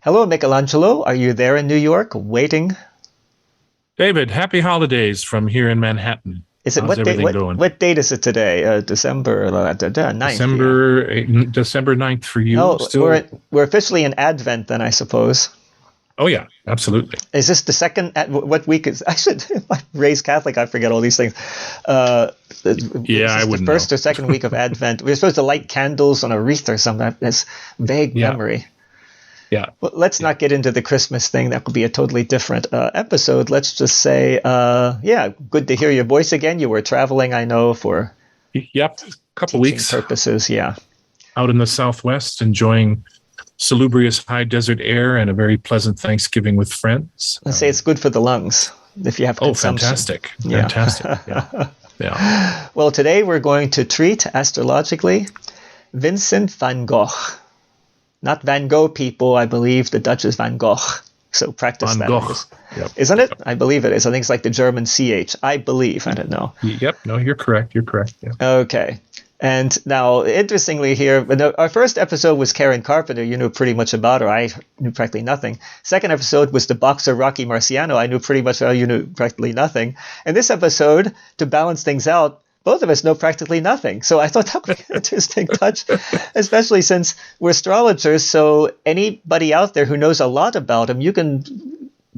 Hello, Michelangelo. Are you there in New York waiting? David, happy holidays from here in Manhattan. Is it How's what day? everything What going? what date is it today? December 9th. Yeah. December 9th for you Oh, still? we're officially in Advent then, I suppose. Oh, yeah, absolutely. Is this the second? What week is? I should. If I'm raised Catholic, I forget all these things. Yeah, Is I this the wouldn't know. first or second week of Advent? We're supposed to light candles on a wreath or something. That's vague Yeah, memory. yeah, Well, let's yeah. not get into the Christmas thing. That could be a totally different episode. Let's just say, yeah, good to hear your voice again. You were traveling, I know, for Yep, couple teaching weeks purposes. Yeah. out in the Southwest, enjoying salubrious high desert air and a very pleasant Thanksgiving with friends. Let's say it's good for the lungs if you have Oh, consumption. fantastic. Yeah. Fantastic. Yeah, yeah. Well, today we're going to treat astrologically Vincent van Gogh. Not Van Gogh, people. I believe the Dutch is Van Gogh. So practice Van that. Gogh. Yep. Isn't it? I believe it is. I think it's like the German CH. I believe. I don't know. Yep. No, you're correct. You're correct. Yeah. Okay. And now, interestingly here, our first episode was Karen Carpenter. You knew pretty much about her. I knew practically nothing. Second episode was the boxer Rocky Marciano. I knew pretty much how you knew practically nothing. And this episode, to balance things out, both of us know practically nothing. So I thought that would be an interesting touch, especially since we're astrologers. So anybody out there who knows a lot about him, you can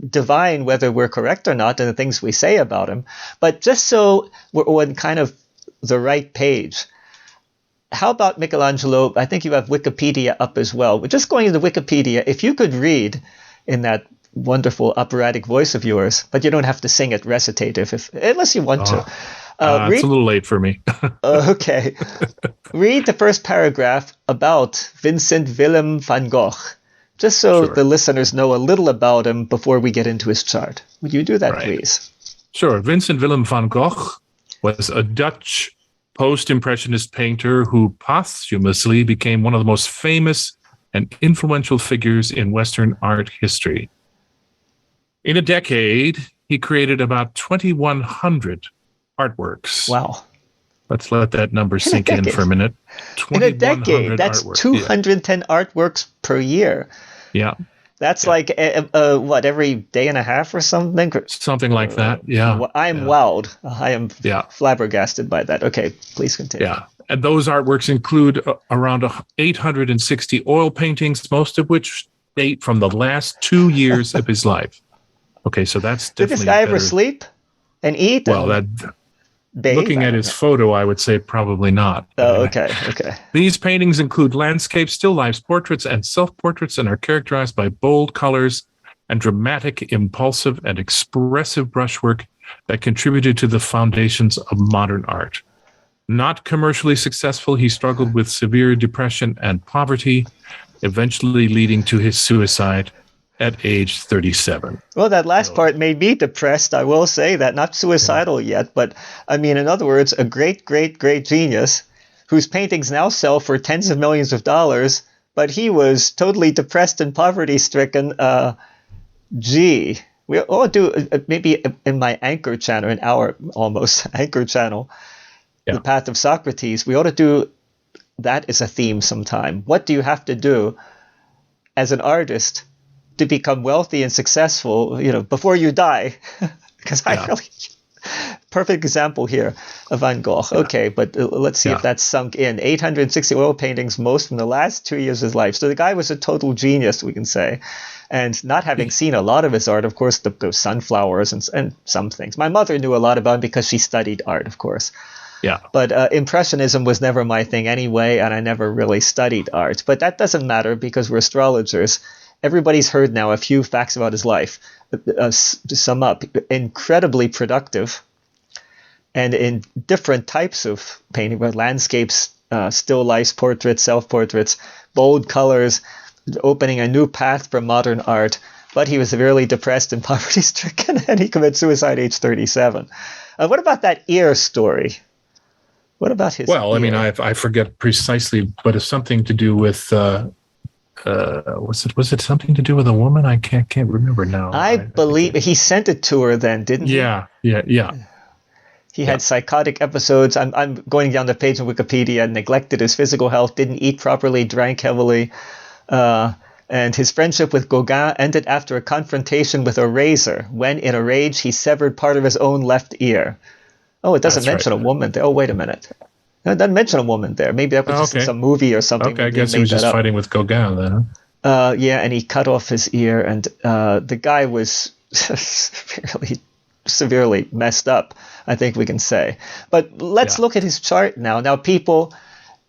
divine whether we're correct or not in the things we say about him. But just so we're on kind of the right page, how about Michelangelo? I think you have Wikipedia up as well. We're just going into Wikipedia. If you could read in that wonderful operatic voice of yours, but you don't have to sing it recitative, unless you want to. It's a little late for me. Okay. Read the first paragraph about Vincent Willem van Gogh, just so Sure. the listeners know a little about him before we get into his chart. Would you do that, Right. please? Sure. Vincent Willem van Gogh was a Dutch post-impressionist painter who posthumously became one of the most famous and influential figures in Western art history. In a decade, he created about 2,100 artworks. Wow. Let's let that number sink in decade. for a minute. In a decade, 2,100 that's artworks. 210 artworks per year. Yeah. That's Yeah. like, what, every day and a half or something? Something like that. Yeah. I'm Yeah. wowed. I am Yeah. flabbergasted by that. Okay, please continue. Yeah. And those artworks include around 860 oil paintings, most of which date from the last 2 years of his life. Okay, so that's Did definitely this guy ever better. sleep and eat? Well, and that bathe? looking I at don't his know. photo, I would say probably not. Oh, okay. These paintings include landscapes, still lifes, portraits, and self-portraits, and are characterized by bold colors and dramatic, impulsive, and expressive brushwork that contributed to the foundations of modern art. Not commercially successful, he struggled with severe depression and poverty, eventually leading to his suicide at age 37. Well, that last part made me depressed. I will say that. Not suicidal yet, but I mean, in other words, a great, great, great genius whose paintings now sell for tens of millions of dollars, but he was totally depressed and poverty-stricken. Gee, we all do maybe in my anchor channel, an hour almost anchor channel, The Path of Socrates. We ought to do that as a theme sometime. What do you have to do as an artist to become wealthy and successful, before you die? Because perfect example here of Van Gogh. Yeah. Okay, but let's see if that's sunk in. 860 oil paintings, most from the last 2 years of his life. So the guy was a total genius, we can say. And not having seen a lot of his art, of course, the sunflowers and some things. My mother knew a lot about him because she studied art, of course. Yeah. But Impressionism was never my thing anyway, and I never really studied art. But that doesn't matter because we're astrologers. Everybody's heard now a few facts about his life. To sum up, incredibly productive, and in different types of painting, landscapes, still lifes, portraits, self-portraits, bold colors, opening a new path for modern art. But he was severely depressed and poverty-stricken, and he committed suicide at age 37. What about that ear story? What about his Well, ear? I mean, I forget precisely, but it's something to do with was it something to do with a woman? I can't remember now. I believe he sent it to her then, didn't he? Yeah. He had psychotic episodes. I'm going down the page of Wikipedia. Neglected his physical health, didn't eat properly, drank heavily. And his friendship with Gauguin ended after a confrontation with a razor, when in a rage he severed part of his own left ear. Oh, it doesn't mention a woman there. Oh, wait a minute. No, it doesn't mention a woman there. Maybe that was just in some movie or something. Okay, I guess he was just fighting with Gauguin then. Yeah, and he cut off his ear, and the guy was really severely messed up, I think we can say. But let's look at his chart now. Now, people,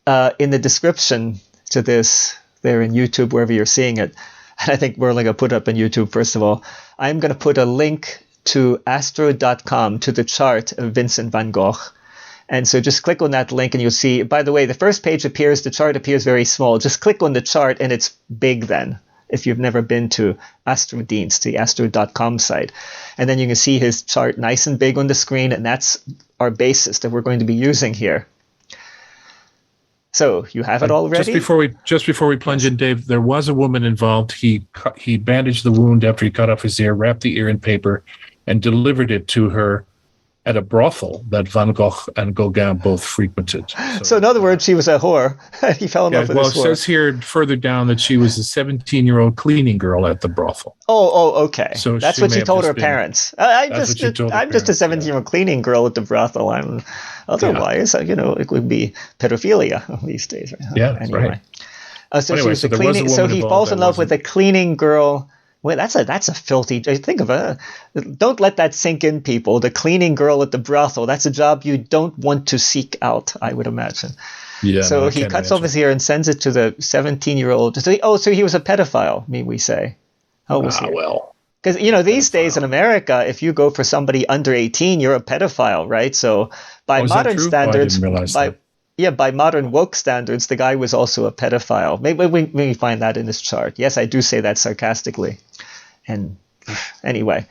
in the description to this, there in YouTube, wherever you're seeing it, and I think we're only going to put it up on YouTube, first of all, I'm going to put a link to astro.com, to the chart of Vincent van Gogh. And so just click on that link and you'll see, by the way, the first page appears, the chart appears very small. Just click on the chart and it's big then, if you've never been to Astrodienst, the astro.com site. And then you can see his chart nice and big on the screen, and that's our basis that we're going to be using here. So you have it already? Just before we plunge in, Dave, there was a woman involved. He bandaged the wound after he cut off his ear, wrapped the ear in paper, and delivered it to her at a brothel that Van Gogh and Gauguin both frequented. So in other words, she was a whore. He fell in love with this whore. Well, it says here further down that she was a 17-year-old cleaning girl at the brothel. Oh, okay. So that's what she told her parents. I'm just a 17-year-old cleaning girl at the brothel. Otherwise, it would be pedophilia these days. Right? Yeah, anyway. Right. So she was a cleaning. So he falls in love with a cleaning girl. Well, that's a filthy. Think of it. Don't let that sink in, people. The cleaning girl at the brothel. That's a job you don't want to seek out, I would imagine. Yeah. So he cuts off his ear and sends it to the 17-year-old. So he was a pedophile. We say. How was he? Well. Because these days in America, if you go for somebody under 18, you're a pedophile, right? So by modern standards, by modern woke standards, the guy was also a pedophile. Maybe we find that in this chart. Yes, I do say that sarcastically. And anyway,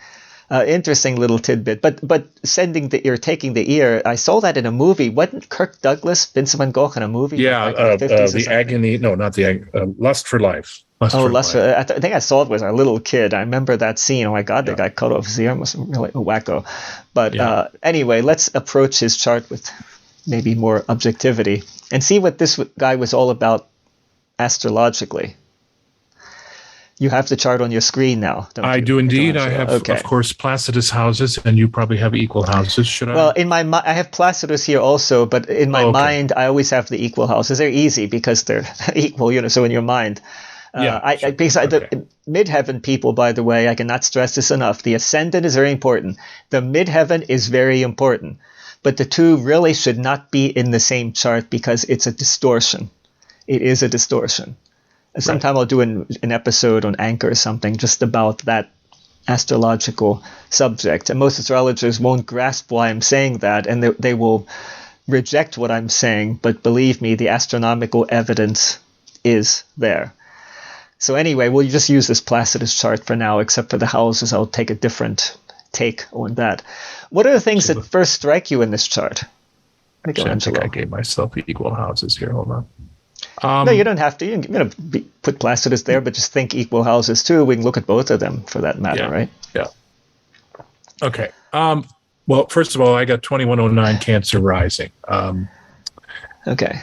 interesting little tidbit. But sending the ear, taking the ear, I saw that in a movie. Wasn't Kirk Douglas, Vincent van Gogh in a movie? Yeah, the agony. No, not the Lust for Life. Lust for Life. I think I saw it was a little kid. I remember that scene. Oh my God, the guy cut off his ear. It was really wacko. But anyway, let's approach his chart with maybe more objectivity and see what this guy was all about astrologically. You have the chart on your screen now, don't you? I do indeed. I have, of course, Placidus houses, and you probably have equal houses. Should I? Well, in my I have Placidus here also, but in my mind, I always have the equal houses. They're easy because they're equal, so in your mind. The midheaven people, by the way, I cannot stress this enough. The ascendant is very important. The midheaven is very important. But the two really should not be in the same chart because it's a distortion. It is a distortion. Sometime I'll do an episode on Anchor or something just about that astrological subject. And most astrologers won't grasp why I'm saying that, and they will reject what I'm saying. But believe me, the astronomical evidence is there. So anyway, we'll just use this Placidus chart for now, except for the houses. I'll take a different take on that. What are the things that first strike you in this chart? I think I gave myself equal houses here. Hold on. No, you don't have to. You can put Placidus there, but just think equal houses too. We can look at both of them for that matter, right? Yeah. Okay. Well, first of all, I got 2109 Cancer rising. Okay.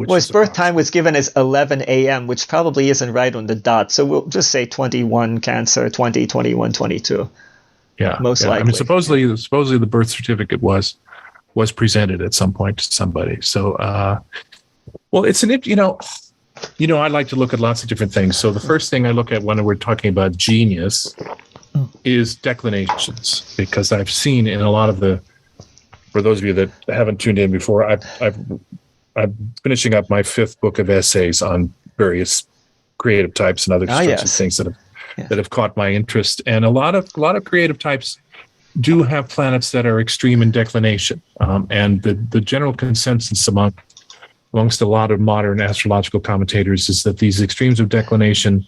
His birth time was given as 11 a.m., which probably isn't right on the dot. So we'll just say 21 Cancer, 20, 21, 22. Yeah. Most likely. I mean, supposedly the birth certificate was presented at some point to somebody. So, well, it's I like to look at lots of different things. So the first thing I look at when we're talking about genius is declinations, because I've seen in a lot of for those of you that haven't tuned in before, I'm finishing up my 5th book of essays on various creative types and other sorts of things that have caught my interest. And a lot of creative types do have planets that are extreme in declination. And the general consensus amongst a lot of modern astrological commentators is that these extremes of declination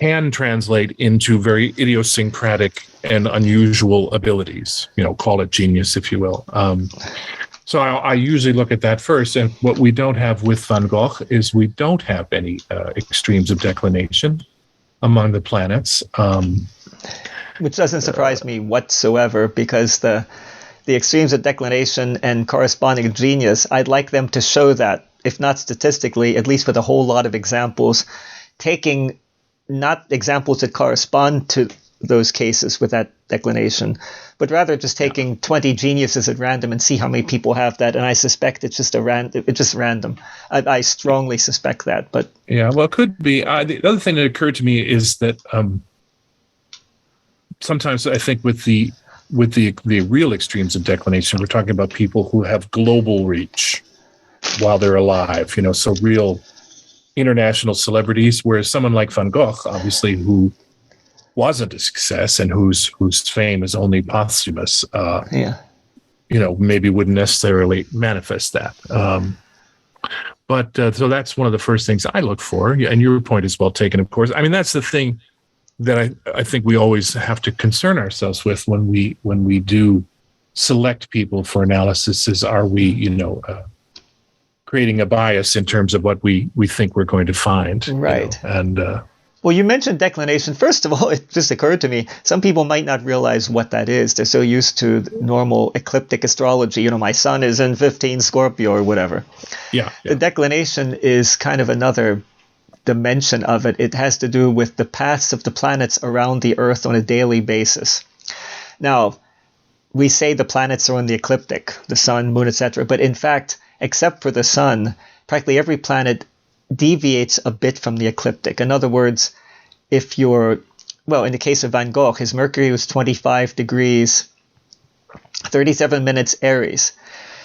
can translate into very idiosyncratic and unusual abilities. Call it genius, if you will. So I usually look at that first. And what we don't have with Van Gogh is we don't have any extremes of declination among the planets. Which doesn't surprise me whatsoever, because the extremes of declination and corresponding genius, I'd like them to show that if not statistically, at least with a whole lot of examples, taking not examples that correspond to those cases with that declination, but rather just taking 20 geniuses at random and see how many people have that. And I suspect it's just random. I strongly suspect that. But yeah, well, it could be. The other thing that occurred to me is that sometimes I think with the real extremes of declination, we're talking about people who have global reach while they're alive. So real international celebrities, whereas someone like Van Gogh, obviously, who wasn't a success and whose fame is only posthumous, maybe wouldn't necessarily manifest that. But so that's one of the first things I look for. And your point is well taken, of course. I mean, that's the thing that I think we always have to concern ourselves with when we do select people for analysis is, are we, creating a bias in terms of what we think we're going to find. Right. Well, you mentioned declination. First of all, it just occurred to me, some people might not realize what that is. They're so used to normal ecliptic astrology. My sun is in 15 Scorpio or whatever. Yeah. The declination is kind of another dimension of it. It has to do with the paths of the planets around the Earth on a daily basis. Now, we say the planets are on the ecliptic, the sun, moon, etc. But in fact, except for the sun, practically every planet deviates a bit from the ecliptic. In other words, in the case of Van Gogh, his Mercury was 25 degrees, 37 minutes Aries.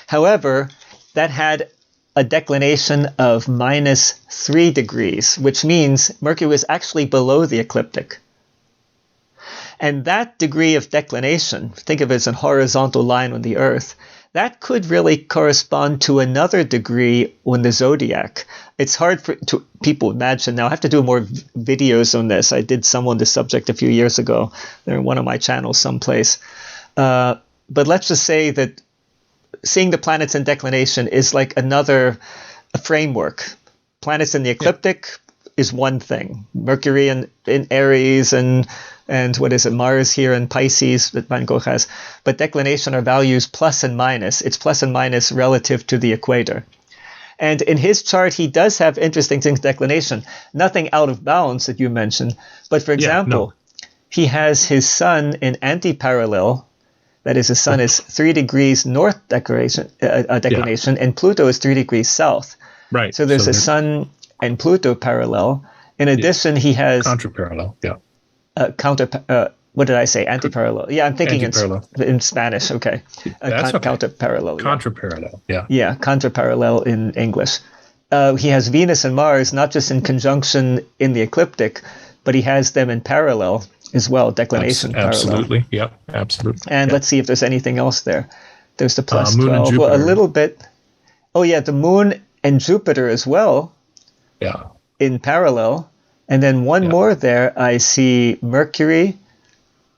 However, that had a declination of -3 degrees, which means Mercury was actually below the ecliptic. And that degree of declination, think of it as a horizontal line on the Earth, that could really correspond to another degree on the zodiac. It's hard for people imagine. Now, I have to do more videos on this. I did some on this subject a few years ago. They're in one of my channels someplace. But let's just say that seeing the planets in declination is like another framework. Planets in the ecliptic is one thing. Mercury in Aries and what is it, Mars here in Pisces that Van Gogh has. But declination are values plus and minus. It's plus and minus relative to the equator. And in his chart, he does have interesting things, declination. Nothing out of bounds that you mentioned. But for example, he has his sun in anti-parallel. That is, his sun is 3 degrees north declination, and Pluto is 3 degrees south. Right. So there's a sun and Pluto parallel. In addition, he has... Contraparallel, what did I say? Anti-parallel. Yeah, I'm thinking in Spanish. Okay. That's okay. Counter-parallel. Contraparallel, Yeah, contraparallel in English. He has Venus and Mars not just in conjunction in the ecliptic, but he has them in parallel as well, declination parallel. Absolutely, absolutely. And let's see if there's anything else there. There's the plus Moon 12. and Jupiter. Well, a little bit. Oh, yeah, the Moon and Jupiter as well. Yeah. In parallel. And then one more there, I see Mercury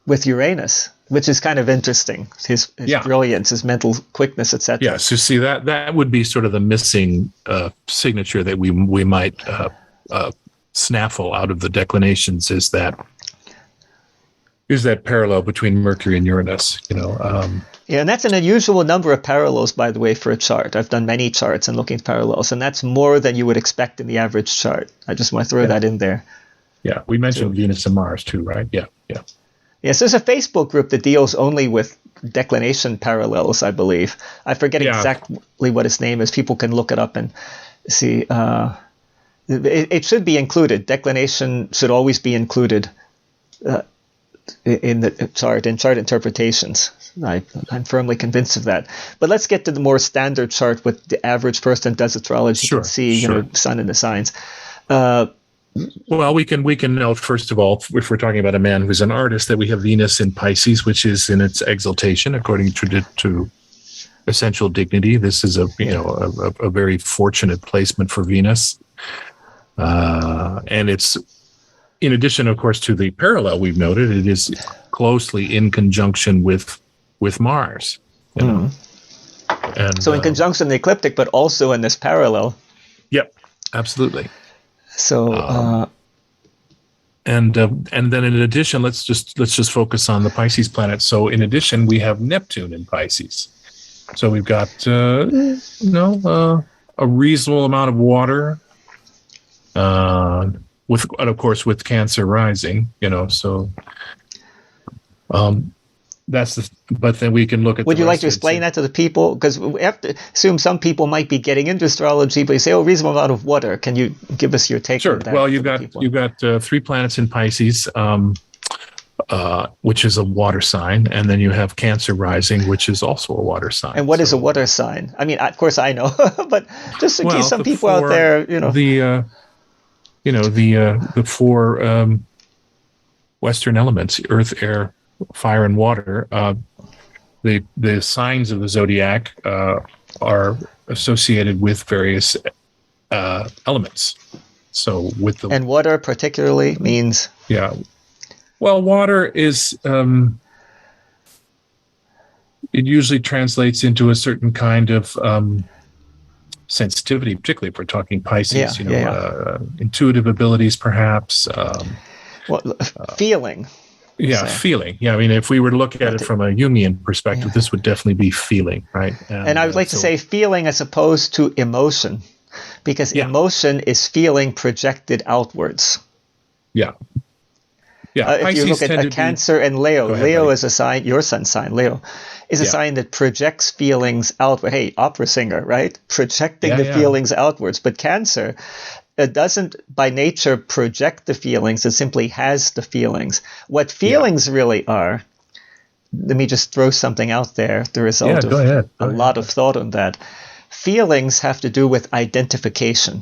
with Uranus, which is kind of interesting. His brilliance, his mental quickness, etc. Yeah, so see, that would be sort of the missing signature that we might snaffle out of the declinations is that parallel between Mercury and Uranus, Yeah, and that's an unusual number of parallels, by the way, for a chart. I've done many charts and looking at parallels, and that's more than you would expect in the average chart. I just want to throw that in there. Yeah, we mentioned Venus and Mars too, right? Yeah. Yes, there's a Facebook group that deals only with declination parallels, I believe. I forget exactly what its name is. People can look it up and see. It should be included. Declination should always be included in the chart, in chart interpretations. I'm firmly convinced of that. But let's get to the more standard chart with the average person does astrology. You can see, sun in the signs. Well, we can note, first of all, if we're talking about a man who's an artist, that we have Venus in Pisces, which is in its exaltation according to essential dignity. This is a very fortunate placement for Venus. And it's, in addition, of course, to the parallel we've noted, it is closely in conjunction with Mars. And, so in conjunction in the ecliptic, but also in this parallel. Yep, absolutely. So and then in addition, let's just focus on the Pisces planet. So in addition, we have Neptune in Pisces. So we've got a reasonable amount of water, and of course with Cancer rising, so but then we can look at. Would you like to explain that to the people? Because we have to assume some people might be getting into astrology, but you say, reasonable amount of water. Can you give us your take on that? Well, you've got 3 planets in Pisces, which is a water sign, and then you have Cancer rising, which is also a water sign. And what is a water sign? I mean, of course I know, but just in case some people out there, the 4 Western elements: earth, air, fire, and water. The signs of the zodiac are associated with various elements. So and water particularly means well, water is it usually translates into a certain kind of sensitivity, particularly if we're talking Pisces. Intuitive abilities, perhaps. Feeling. Feeling. Yeah, I mean, if we were to look at it from a Jungian perspective, this would definitely be feeling, right? And I would like to say feeling as opposed to emotion, because emotion is feeling projected outwards. Yeah. If you look at Cancer and Leo, Leo is a sign, your sun's sign, Leo, is a sign that projects feelings outward. Hey, opera singer, right? Projecting the feelings outwards. But Cancer, it doesn't by nature project the feelings, it simply has the feelings. What feelings really are, let me just throw something out there, the result of a lot of thought on that. Feelings have to do with identification.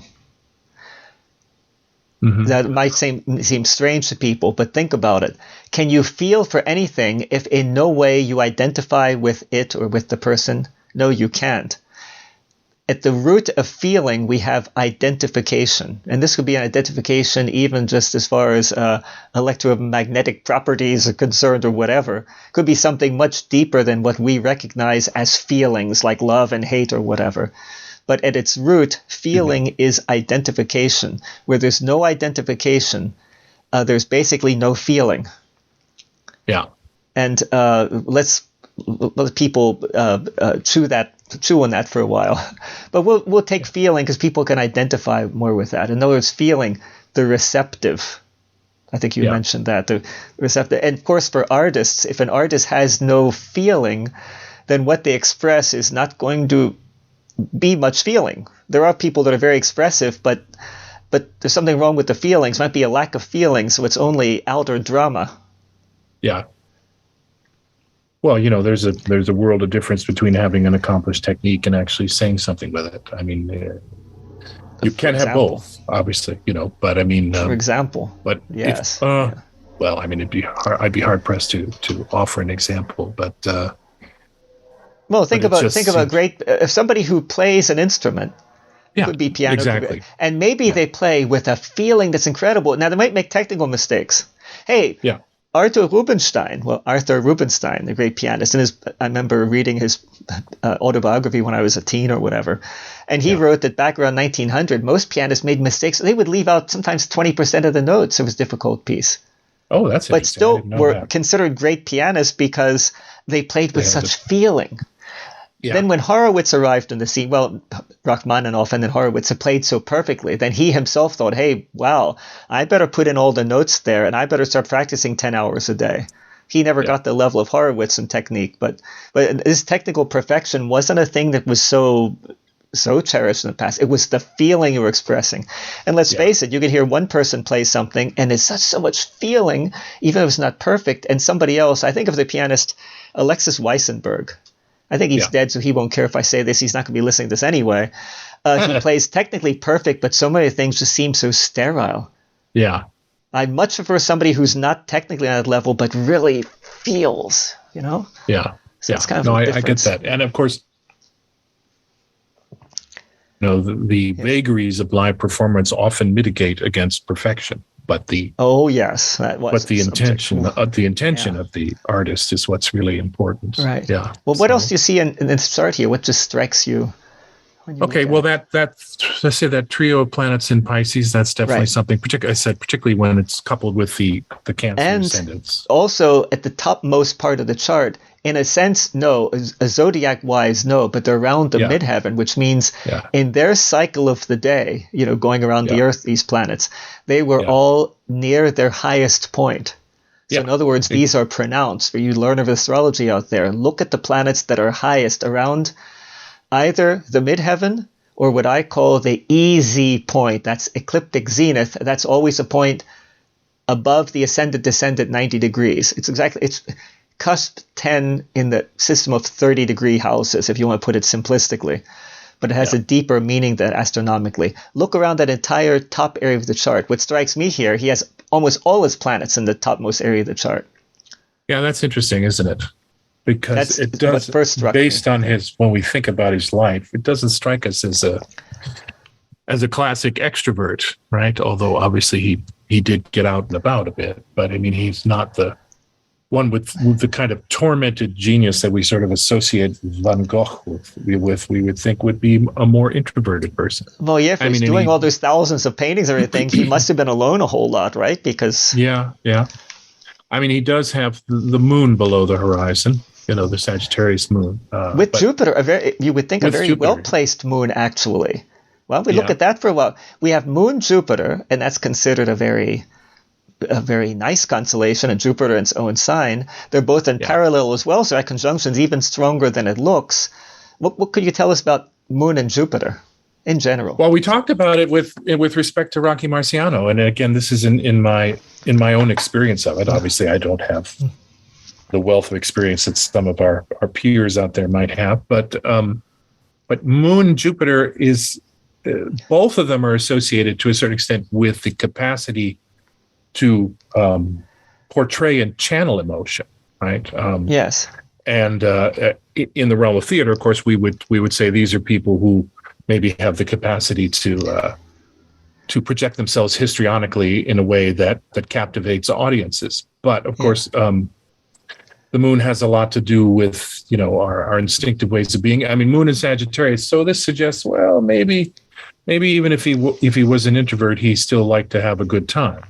Mm-hmm. That might seem strange to people, but think about it. Can you feel for anything if in no way you identify with it or with the person? No, you can't. At the root of feeling, we have identification. And this could be an identification even just as far as electromagnetic properties are concerned or whatever. It could be something much deeper than what we recognize as feelings, like love and hate or whatever. But at its root, feeling is identification. Where there's no identification, there's basically no feeling. Yeah. And let people chew on that for a while. But we'll take feeling because people can identify more with that. In other words, feeling, the receptive. I think you mentioned that, the receptive. And of course, for artists, if an artist has no feeling, then what they express is not going to be much feeling. There are people that are very expressive, but there's something wrong with the feelings. It might be a lack of feeling, so it's only outer drama. Yeah. Well, there's a world of difference between having an accomplished technique and actually saying something with it. I mean, you can have both, obviously, but I mean, for example, but yes. Well, I mean, I'd be hard pressed to offer an example, but. Well, think about if somebody who plays an instrument, could be piano, exactly, and maybe they play with a feeling that's incredible. Now they might make technical mistakes. Hey, Arthur Rubinstein, the great pianist, and I remember reading his autobiography when I was a teen or whatever, and he wrote that back around 1900, most pianists made mistakes. They would leave out sometimes 20% of the notes. It was a difficult piece. Oh, that's but still were considered great pianists because they played with such feeling. Yeah. Then when Horowitz arrived on the scene, Rachmaninoff and then Horowitz had played so perfectly, then he himself thought, hey, wow, I better put in all the notes there and I better start practicing 10 hours a day. He never got the level of Horowitz in technique, but his technical perfection wasn't a thing that was so cherished in the past. It was the feeling you were expressing. And let's face it, you can hear one person play something and there's so much feeling, even if it's not perfect, and somebody else, I think of the pianist Alexis Weissenberg. I think he's dead, so he won't care if I say this. He's not going to be listening to this anyway. He plays technically perfect, but so many things just seem so sterile. Yeah. I much prefer somebody who's not technically on that level, but really feels, Yeah. So it's kind of I get that. And of course, the vagaries of live performance often mitigate against perfection. But the intention of the artist is what's really important. Right. Yeah. Well, what else do you see in this chart here? What just strikes you? Okay. Well, let's say that trio of planets in Pisces. That's definitely something. Particularly when it's coupled with the Cancer ascendants. Also, at the topmost part of the chart, in a sense, no. A zodiac-wise, no. But they're around the midheaven, which means in their cycle of the day, going around the Earth, these planets, they were all near their highest point. So in other words, these are pronounced. For you learner of astrology out there, look at the planets that are highest around either the midheaven or what I call the EZ point. That's ecliptic zenith. That's always a point above the ascendant descendant 90 degrees. It's cusp 10 in the system of 30-degree houses, if you want to put it simplistically. But it has a deeper meaning than astronomically. Look around that entire top area of the chart. What strikes me here, he has almost all his planets in the topmost area of the chart. Yeah, that's interesting, isn't it? Because it does, based on when we think about his life, it doesn't strike us as a classic extrovert, right? Although obviously he did get out and about a bit, but I mean, he's not the one with the kind of tormented genius that we sort of associate Van Gogh with. We would think would be a more introverted person. Well, yeah, if he's doing all those thousands of paintings and everything, he must have been alone a whole lot, right? Because yeah. I mean, he does have the moon below the horizon. The Sagittarius moon. With Jupiter, you would think a very well-placed moon, actually. Well, we look at that for a while. We have Moon Jupiter, and that's considered a very nice constellation, and Jupiter in its own sign. They're both in parallel as well, so that conjunction's even stronger than it looks. What could you tell us about Moon and Jupiter in general? Well, we talked about it with respect to Rocky Marciano, and again, this is in my own experience of it. Obviously, I don't have the wealth of experience that some of our peers out there might have, but Moon Jupiter is both of them are associated to a certain extent with the capacity to portray and channel emotion, right? Yes. And in the realm of theater, of course, we would say these are people who maybe have the capacity to project themselves histrionically in a way that captivates audiences. But of course, the moon has a lot to do with our instinctive ways of being. I mean, Moon in Sagittarius. So this suggests, well, maybe even if he was an introvert, he still liked to have a good time.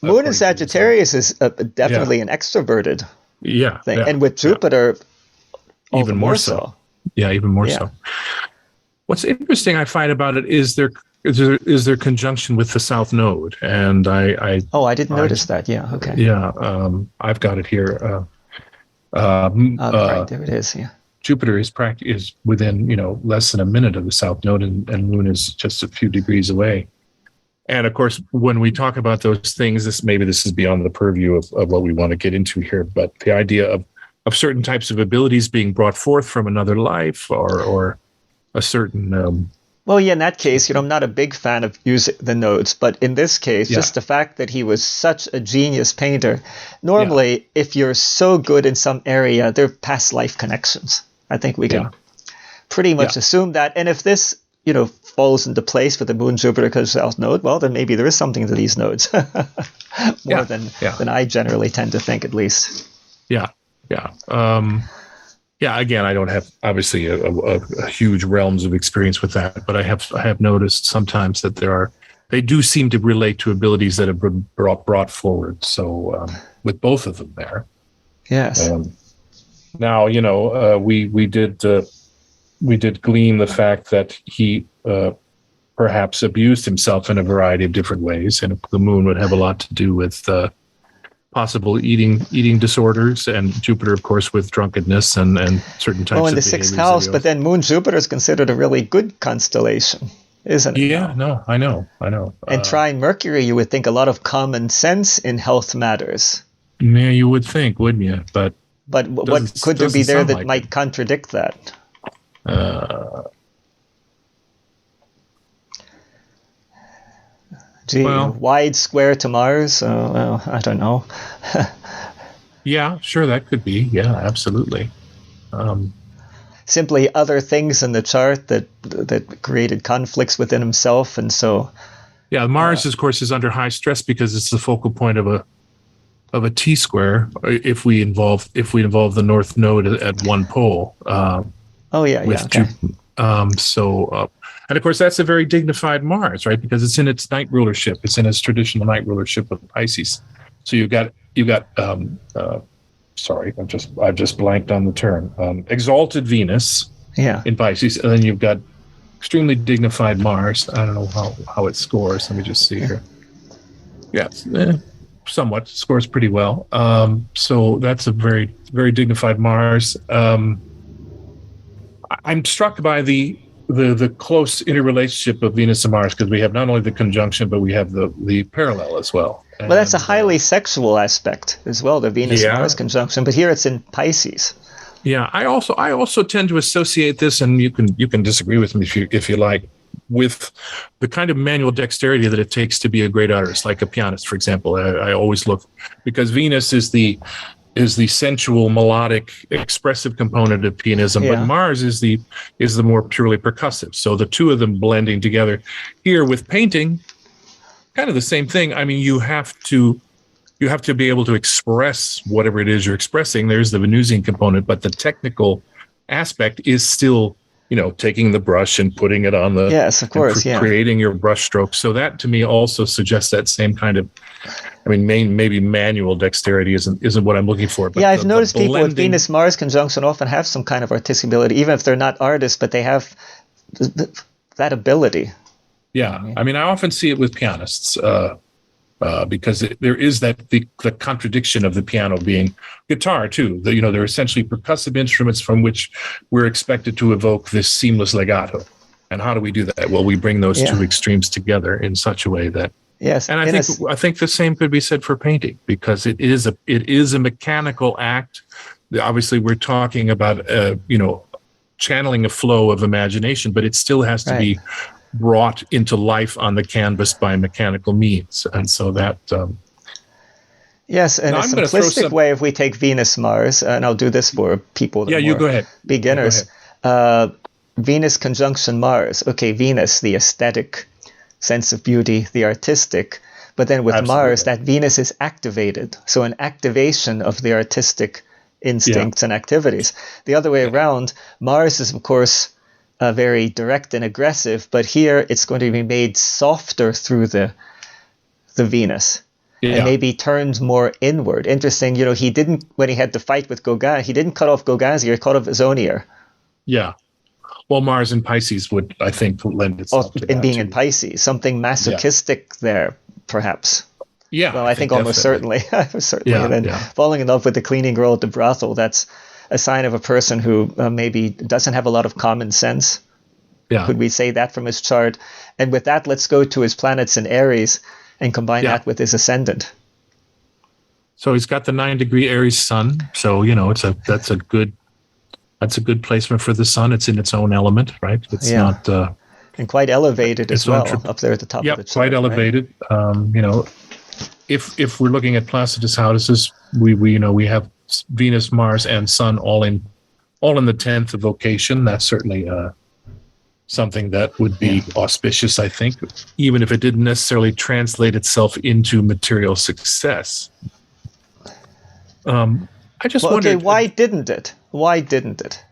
Moon in Sagittarius is definitely an extroverted thing, and with Jupiter, even more so. Yeah, even more so. What's interesting I find about it is their conjunction with the South Node, and I didn't notice that. Yeah, okay. Yeah, I've got it here. Right, there it is. Yeah. Jupiter is within less than a minute of the South Node, and Moon is just a few degrees away. And of course, when we talk about those things, this is beyond the purview of what we want to get into here. But the idea of certain types of abilities being brought forth from another life, or a certain. Well, yeah, in that case, I'm not a big fan of using the nodes, but in this case, just the fact that he was such a genius painter. Normally, if you're so good in some area, there are past life connections. I think we can pretty much assume that. And if this, falls into place with the Moon Jupiter because South Node, well, then maybe there is something to these nodes more than I generally tend to think, at least. Yeah. Again, I don't have obviously a huge realms of experience with that, but I have noticed sometimes that they do seem to relate to abilities that have been brought forward. So with both of them there. Yes. Now, we did glean the fact that he perhaps abused himself in a variety of different ways, and the moon would have a lot to do with possible eating disorders, and Jupiter, of course, with drunkenness and certain types of in the sixth house, but then Moon Jupiter is considered a really good constellation, isn't it? Yeah, no, I know. And trine Mercury, you would think a lot of common sense in health matters. Yeah, you would think, wouldn't you? But what could there be there that might contradict that? Wide square to Mars? I don't know. Yeah, sure, that could be. Yeah, absolutely. Simply other things in the chart that created conflicts within himself, and so. Yeah, Mars, of course, is under high stress because it's the focal point of a T-square. If we involve the North Node at one pole. Okay. And of course, that's a very dignified Mars, right? Because it's in its night rulership. It's in its traditional night rulership of Pisces. So you've got sorry, I've just blanked on the term. Exalted Venus in Pisces, and then you've got extremely dignified Mars. I don't know how it scores. Let me just see here. Yeah, somewhat scores pretty well. So that's a very, very dignified Mars. I'm struck by the close interrelationship of Venus and Mars, because we have not only the conjunction, but we have the parallel as well. Well, that's a highly sexual aspect as well, the Venus-Mars conjunction. But here it's in Pisces. Yeah, I also tend to associate this, and you can disagree with me if you like, with the kind of manual dexterity that it takes to be a great artist, like a pianist, for example. I always look, because Venus is the sensual, melodic, expressive component of pianism, but Mars is the more purely percussive. So the two of them blending together. Here with painting, kind of the same thing. I mean, you have to be able to express whatever it is you're expressing. There's the Venusian component, but the technical aspect is still, taking the brush and putting it on the, yes, of course, creating your brush strokes. So that to me also suggests that same kind of, maybe manual dexterity isn't what I'm looking for. But I've noticed people with Venus-Mars conjunction often have some kind of artistic ability, even if they're not artists, but they have that ability. Yeah, I often see it with pianists. Because there is the contradiction of the piano being guitar too. They're essentially percussive instruments from which we're expected to evoke this seamless legato. And how do we do that? Well, we bring those two extremes together in such a way that. Yes, and I think the same could be said for painting, because it is a mechanical act. Obviously, we're talking about channeling a flow of imagination, but it still has to be brought into life on the canvas by mechanical means. And so that yes, and a simplistic way, if we take Venus-Mars, and I'll do this for people that you go ahead. Beginners. Venus conjunction Mars. Okay, Venus, the aesthetic sense of beauty, the artistic, but then with Mars, that Venus is activated. So an activation of the artistic instincts and activities. The other way around, Mars is, of course, very direct and aggressive, but here it's going to be made softer through the Venus, and maybe turned more inward. Interesting, he didn't, when he had to fight with Gauguin, he didn't cut off Gauguin's ear, he cut off his own ear. Yeah. Well, Mars in Pisces would, I think, lend itself to that. In being in Pisces, something masochistic there, perhaps. Yeah. Well, I think almost certainly. Then falling in love with the cleaning girl at the brothel, that's a sign of a person who maybe doesn't have a lot of common sense. Yeah. Could we say that from his chart? And with that, let's go to his planets in Aries and combine that with his ascendant. So he's got the 9-degree Aries sun. So, that's a good placement for the sun. It's in its own element, right? It's not and quite elevated as well, up there at the top of the chart. Quite elevated. Right? If we're looking at Placidus houses, we have Venus, Mars, and Sun all in the 10th vocation. That's certainly something that would be auspicious, I think, even if it didn't necessarily translate itself into material success. I just wondered. Okay, why didn't it?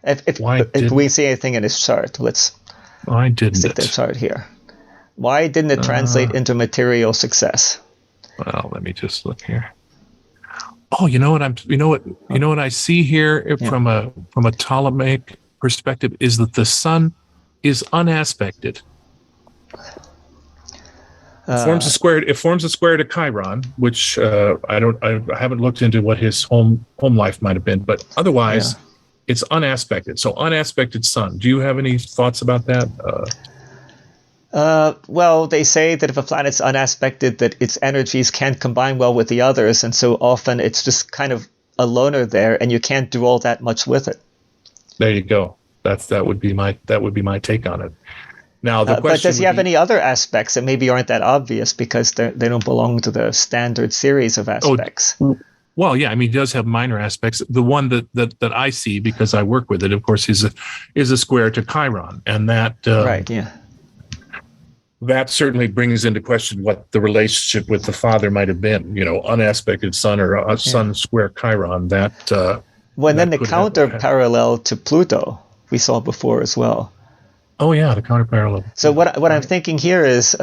If we see anything in his chart, let's stick the chart here. Why didn't it translate into material success? Well, let me just look here. Oh, you know what I see here from a Ptolemaic perspective is that the sun is unaspected. It forms a square to Chiron, which I haven't looked into what his home life might have been, but otherwise it's unaspected. So unaspected sun. Do you have any thoughts about that? Well, they say that if a planet's unaspected, that its energies can't combine well with the others, and so often it's just kind of a loner there, and you can't do all that much with it. There you go. That would be my take on it. Now the question: but does he have any other aspects that maybe aren't that obvious because they don't belong to the standard series of aspects? Well, yeah, he does have minor aspects. The one that I see, because I work with it, of course, is a square to Chiron, and that that certainly brings into question what the relationship with the father might have been. Unaspected sun or a sun square Chiron. Then the counter parallel to Pluto we saw before as well. Oh yeah, the counter parallel. So what I'm thinking here is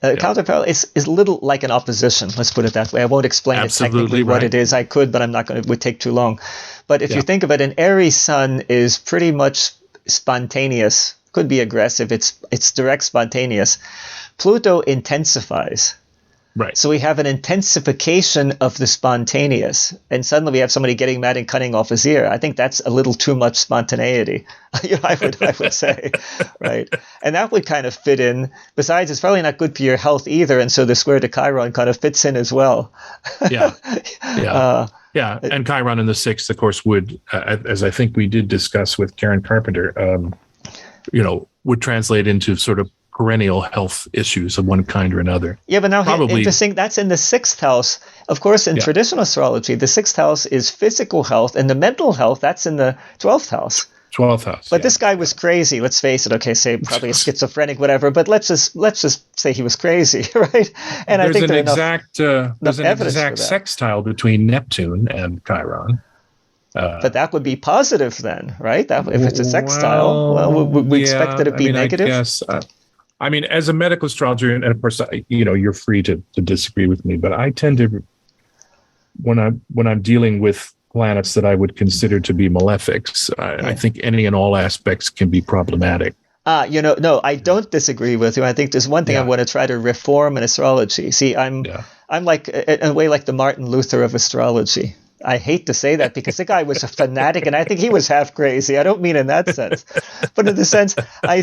Counterparallel is a little like an opposition. Let's put it that way. I won't explain Absolutely it technically what right. it is. I could, but I'm not going to. It would take too long. But if you think of it, an Aries sun is pretty much spontaneous. Could be aggressive. It's direct, spontaneous. Pluto intensifies. Right. So we have an intensification of the spontaneous, and suddenly we have somebody getting mad and cutting off his ear. I think that's a little too much spontaneity. I would say, right? And that would kind of fit in. Besides, it's probably not good for your health either, and so the square to Chiron kind of fits in as well. Yeah. Yeah. And Chiron in the sixth, of course, would, as I think we did discuss with Karen Carpenter, would translate into sort of perennial health issues of one kind or another. Yeah, but now interesting, that's in the sixth house. Of course, in traditional astrology, the sixth house is physical health, and the mental health, that's in the 12th house. 12th house. But this guy was crazy, let's face it. Okay, say probably a schizophrenic, whatever, but let's just say he was crazy, right? And there's I think there's an exact sextile between Neptune and Chiron. But that would be positive then, right? That if it's a sextile, we expect it to be negative. I guess. I mean, as a medical astrologer, and of course, you're free to disagree with me, but I tend to, when I'm dealing with planets that I would consider to be malefics, I think any and all aspects can be problematic. No, I don't disagree with you. I think there's one thing I want to try to reform in astrology. See, I'm like, in a way, like the Martin Luther of astrology. I hate to say that because the guy was a fanatic, and I think he was half crazy. I don't mean in that sense, but in the sense I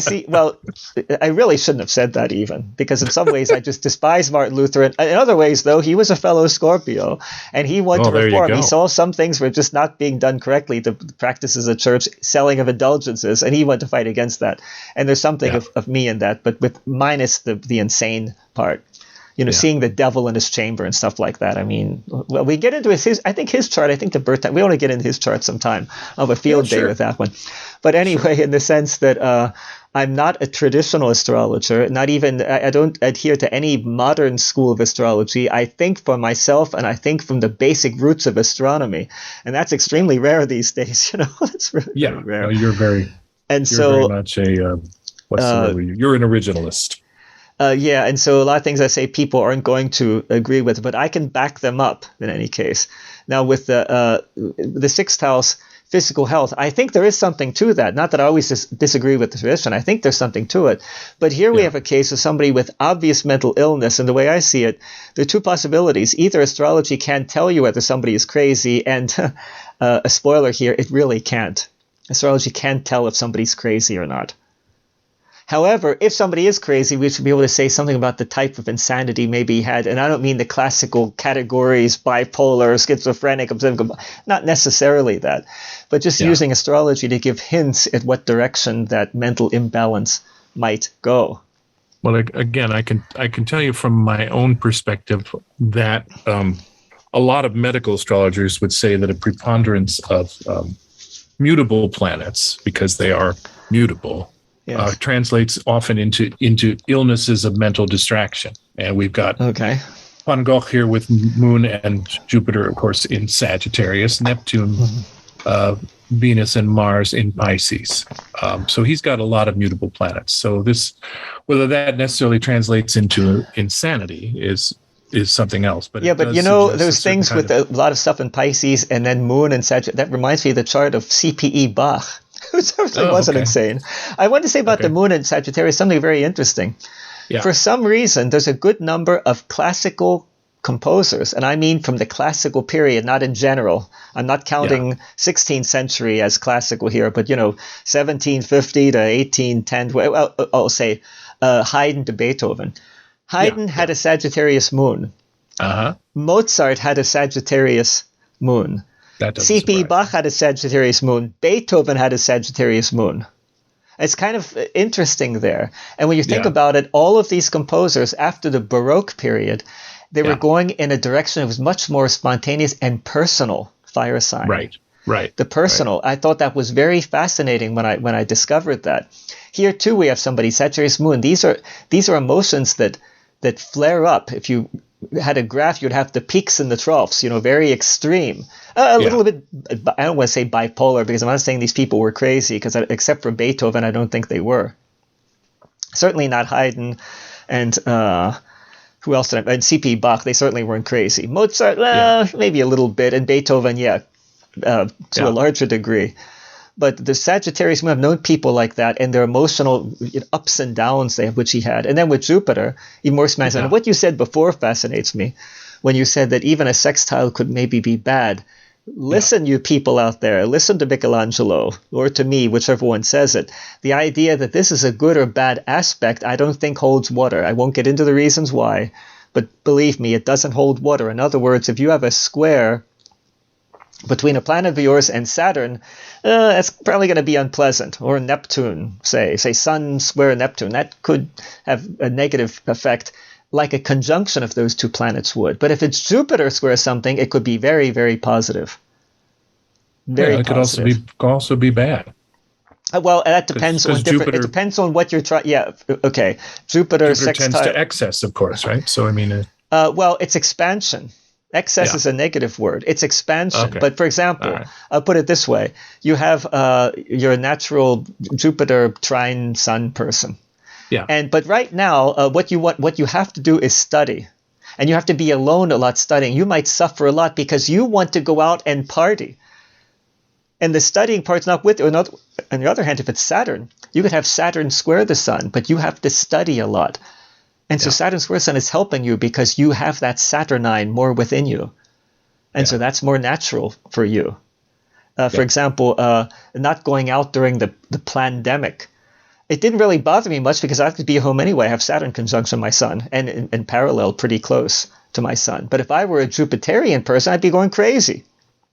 really shouldn't have said that even, because in some ways I just despise Martin Luther. In other ways, though, he was a fellow Scorpio, and he wanted to reform. He saw some things were just not being done correctly, the practices of church, selling of indulgences, and he went to fight against that. And there's something of me in that, but with minus the insane part. Seeing the devil in his chamber and stuff like that. I mean, well, we get into his chart. I think the birth time. We want to get into his chart sometime. I'll have a field day with that one. But anyway, in the sense that I'm not a traditional astrologer, not even, I don't adhere to any modern school of astrology. I think for myself, and I think from the basic roots of astronomy. And that's extremely rare these days. It's really rare. No, you're very much a, what's the word? You're an originalist. And so a lot of things I say people aren't going to agree with, but I can back them up in any case. Now with the sixth house, physical health, I think there is something to that. Not that I always disagree with the tradition. I think there's something to it. But here we have a case of somebody with obvious mental illness, and the way I see it, there are two possibilities. Either astrology can't tell you whether somebody is crazy, and a spoiler here, it really can't. Astrology can't tell if somebody's crazy or not. However, if somebody is crazy, we should be able to say something about the type of insanity maybe he had. And I don't mean the classical categories, bipolar, schizophrenic, not necessarily that, but just using astrology to give hints at what direction that mental imbalance might go. Well, again, I can tell you from my own perspective that a lot of medical astrologers would say that a preponderance of mutable planets, because they are mutable, translates often into illnesses of mental distraction. And we've got Van Gogh here with Moon and Jupiter, of course, in Sagittarius, Neptune, Venus and Mars in Pisces. So he's got a lot of mutable planets. So this, whether that necessarily translates into insanity is something else. But there's things with a lot of stuff in Pisces and then Moon and Sagittarius. That reminds me of the chart of CPE Bach, who certainly wasn't insane. I want to say about the Moon and Sagittarius something very interesting. Yeah. For some reason, there's a good number of classical composers, and I mean from the classical period, not in general. I'm not counting 16th century as classical here, but 1750 to 1810. Well, I'll say Haydn to Beethoven. Haydn had a Sagittarius moon. Mozart had a Sagittarius moon. C.P. Bach had a Sagittarius moon. Beethoven had a Sagittarius moon. It's kind of interesting there. And when you think about it, all of these composers after the Baroque period, they were going in a direction that was much more spontaneous and personal, fire sign. Right. The personal. Right. I thought that was very fascinating when I discovered that. Here too we have somebody, Sagittarius moon. These are emotions that flare up. If you had a graph, you'd have the peaks and the troughs, very extreme. A little bit, I don't want to say bipolar, because I'm not saying these people were crazy, because except for Beethoven, I don't think they were. Certainly not Haydn and who else did I, and C.P. Bach, they certainly weren't crazy. Mozart, maybe a little bit, and Beethoven, to a larger degree. But the Sagittarius moon, I've known people like that, and their emotional ups and downs, which he had. And then with Jupiter, even more fascinating. And what you said before fascinates me, when you said that even a sextile could maybe be bad. Listen, you people out there, listen to Michelangelo, or to me, whichever one says it. The idea that this is a good or bad aspect, I don't think holds water. I won't get into the reasons why, but believe me, it doesn't hold water. In other words, if you have a square between a planet of yours and Saturn, that's probably going to be unpleasant. Or Neptune, say Sun square Neptune, that could have a negative effect, like a conjunction of those two planets would. But if it's Jupiter square something, it could be very, very positive. It could also be bad. Well, that depends on different. Jupiter, it depends on what you're trying. Yeah, okay. Jupiter tends to excess, of course, right? So I mean, well, it's expansion. Excess is a negative word. It's expansion. Okay. But for example, I'll put it this way: you have your natural Jupiter trine Sun person. Yeah. But right now, what you have to do is study, and you have to be alone a lot studying. You might suffer a lot because you want to go out and party, and the studying part's not with you. On the other hand, if it's Saturn, you could have Saturn square the Sun, but you have to study a lot. And so Saturn square Sun is helping you because you have that Saturnine more within you. And so that's more natural for you. For example, not going out during the pandemic. It didn't really bother me much because I could be home anyway. I have Saturn conjunction my Sun and in parallel pretty close to my Sun. But if I were a Jupiterian person, I'd be going crazy.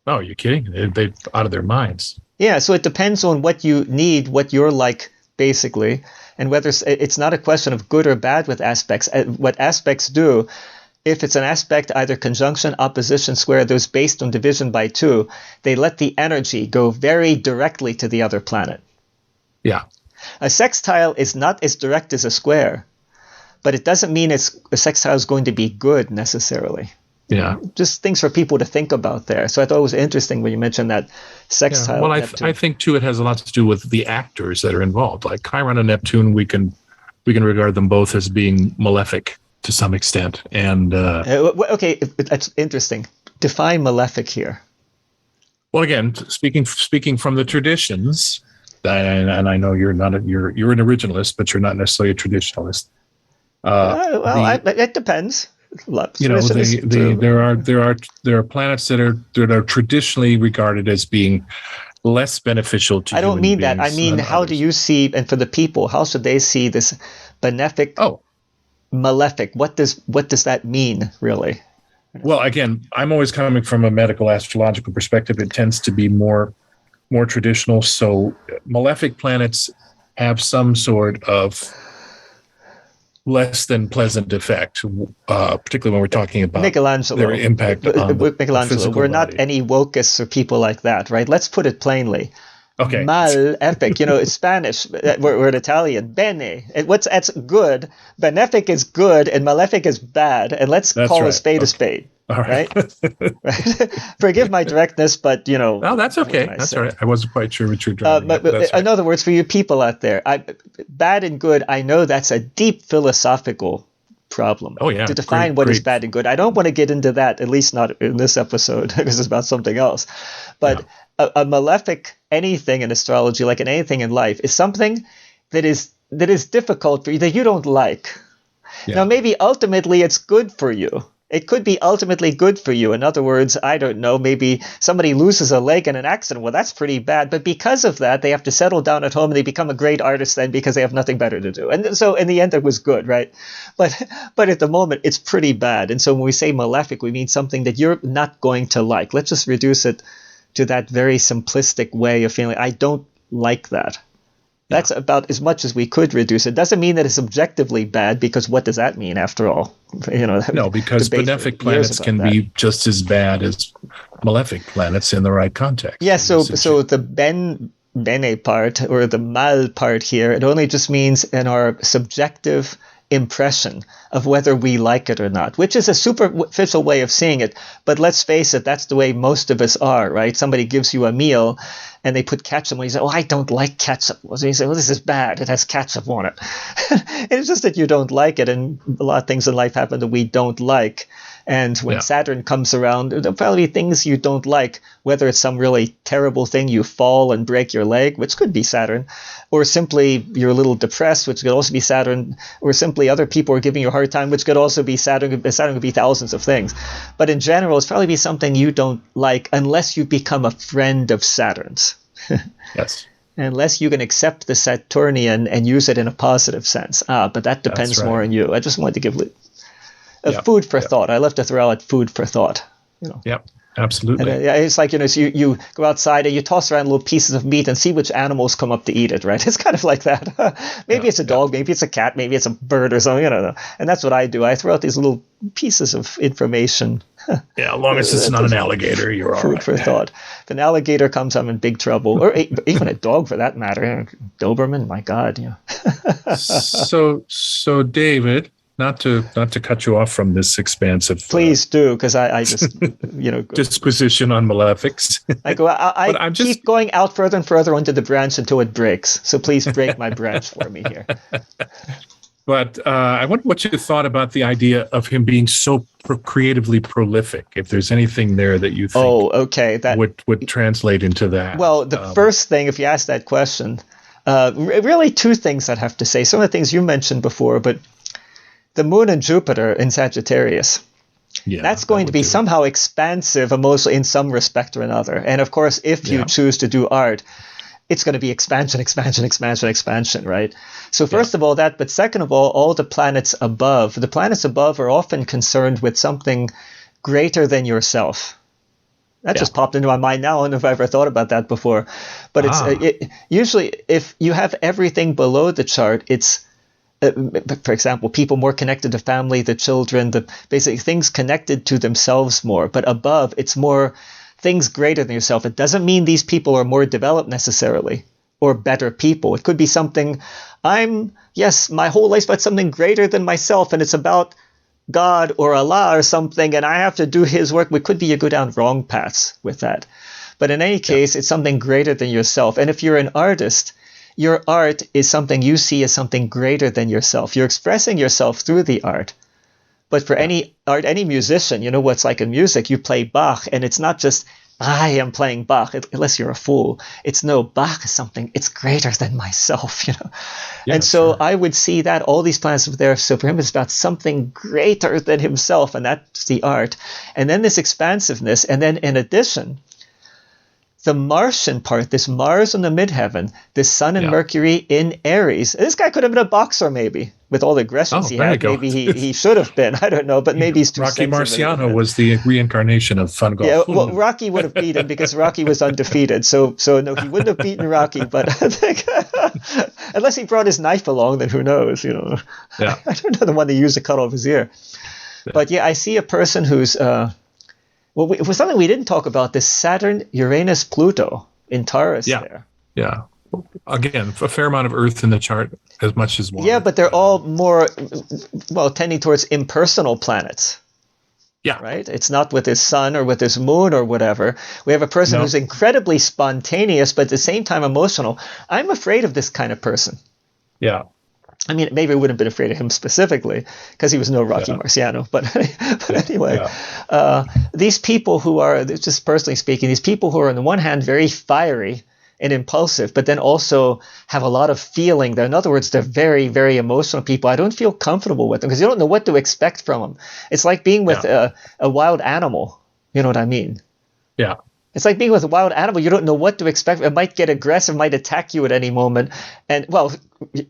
Oh, you're kidding? They're out of their minds. Yeah, so it depends on what you need, what you're like, basically. And whether it's not a question of good or bad with aspects. What aspects do, if it's an aspect, either conjunction, opposition, square, those based on division by 2, they let the energy go very directly to the other planet. Yeah. A sextile is not as direct as a square, but it doesn't mean a sextile is going to be good necessarily. Yeah. Just things for people to think about there. So I thought it was interesting when you mentioned that sextile. Well, I think too it has a lot to do with the actors that are involved. Like Chiron and Neptune, we can regard them both as being malefic to some extent. And okay, that's interesting. Define malefic here. Well, again, speaking from the traditions, and I know you're an originalist, but you're not necessarily a traditionalist. It depends. There are planets that are traditionally regarded as being less beneficial to. I don't mean that. I mean, how do you see, and for the people, how should they see this benefic, malefic? What does that mean, really? Well, again, I'm always coming from a medical astrological perspective. It tends to be more traditional. So malefic planets have some sort of less than pleasant effect, particularly when we're talking about their impact on Michelangelo. We're not any wokeists or people like that, right? Let's put it plainly. Okay. Malefic, it's Spanish. We're Italian. Bene. That's good. Benefic is good, and malefic is bad. And let's call a spade a spade. All right. Right? Forgive my directness, but No, that's okay. That's all right. I wasn't quite sure what you're driving at. But in other words, for you people out there, bad and good, I know that's a deep philosophical problem. Oh, yeah. To define what is bad and good. I don't want to get into that, at least not in this episode, because it's about something else. But a malefic anything in astrology, like in anything in life, is something that is difficult for you, that you don't like. Yeah. Now, maybe ultimately it's good for you. It could be ultimately good for you. In other words, I don't know, maybe somebody loses a leg in an accident. Well, that's pretty bad. But because of that, they have to settle down at home and they become a great artist then because they have nothing better to do. And so in the end, it was good, right? But at the moment, it's pretty bad. And so when we say malefic, we mean something that you're not going to like. Let's just reduce it to that very simplistic way of feeling, I don't like that. That's about as much as we could reduce it. Doesn't mean that it's objectively bad, because what does that mean after all? No, because benefic planets can be just as bad as malefic planets in the right context. Yeah, so the bene part, or the mal part here, it only just means in our subjective impression of whether we like it or not, which is a superficial way of seeing it. But let's face it, that's the way most of us are, right? Somebody gives you a meal and they put ketchup on it. You say, oh, I don't like ketchup. So you say, well, this is bad. It has ketchup on it. And it's just that you don't like it. And a lot of things in life happen that we don't like. And when Saturn comes around, there'll probably be things you don't like, whether it's some really terrible thing, you fall and break your leg, which could be Saturn, or simply you're a little depressed, which could also be Saturn, or simply other people are giving you a hard time, which could also be Saturn. Saturn could be thousands of things. But in general, it's probably be something you don't like unless you become a friend of Saturn's. Yes. Unless you can accept the Saturnian and use it in a positive sense. But that depends more on you. I just wanted to give food for thought. I love to throw out food for thought. Yep, absolutely. And, it's like, so you go outside and you toss around little pieces of meat and see which animals come up to eat it, right? It's kind of like that. Maybe it's a dog, maybe it's a cat, maybe it's a bird or something, I don't know. And that's what I do. I throw out these little pieces of information. Yeah, as long as it's not an alligator, you're all right. Food for thought. If an alligator comes, I'm in big trouble. Or even a dog, for that matter. Doberman, my God. So David, not to cut you off from this expansive. Please do, because I just disquisition on malefics. I keep going out further and further onto the branch until it breaks. So please break my branch for me here. But I wonder what you thought about the idea of him being so creatively prolific. If there's anything there that you think that would translate into that. Well, the first thing, if you ask that question, really two things I'd have to say. Some of the things you mentioned before, but the moon and Jupiter in Sagittarius, that's going to be somehow expansive emotionally in some respect or another. And of course, if you choose to do art, it's going to be expansion, right? So first of all that, but second of all the planets above are often concerned with something greater than yourself. That just popped into my mind now. I don't know if I ever thought about that before. But it's usually if you have everything below the chart, it's, for example, people more connected to family, the children, the basic things connected to themselves more. But above, it's more things greater than yourself. It doesn't mean these people are more developed necessarily or better people. It could be something, my whole life's about something greater than myself, and it's about God or Allah or something, and I have to do his work. We could be you go down wrong paths with that. But in any case, it's something greater than yourself. And if you're an artist, your art is something you see as something greater than yourself. You're expressing yourself through the art. But for any art, any musician, you know what's like in music, you play Bach, and it's not just, I am playing Bach, unless you're a fool. It's no, Bach is something, it's greater than myself, Yeah, and so I would see that, all these planets are there, so for him it's about something greater than himself, and that's the art. And then this expansiveness, and then in addition, the Martian part, this Mars in the midheaven, this Sun and Mercury in Aries. This guy could have been a boxer, maybe, with all the aggressions he had. Maybe he should have been. I don't know, but maybe he's too Rocky Marciano was the reincarnation of Van Gogh. Yeah, well, Rocky would have beaten him because Rocky was undefeated. So no, he wouldn't have beaten Rocky. But I think, unless he brought his knife along, then who knows? Yeah. I don't know the one they used to cut off his ear. Yeah. But I see a person who's. It was something we didn't talk about, this Saturn, Uranus, Pluto in Taurus there. Yeah. Again, a fair amount of Earth in the chart, as much as water. Yeah, but they're all more, tending towards impersonal planets. Yeah. Right? It's not with his sun or with his moon or whatever. We have a person who's incredibly spontaneous, but at the same time emotional. I'm afraid of this kind of person. Yeah. I mean, maybe I wouldn't have been afraid of him specifically because he was no Rocky Marciano. But anyway, these people who are, just personally speaking, these people who are on the one hand very fiery and impulsive, but then also have a lot of feeling. In other words, they're very, very emotional people. I don't feel comfortable with them because you don't know what to expect from them. It's like being with a wild animal. You know what I mean? Yeah. It's like being with a wild animal. You don't know what to expect. It might get aggressive, might attack you at any moment. And,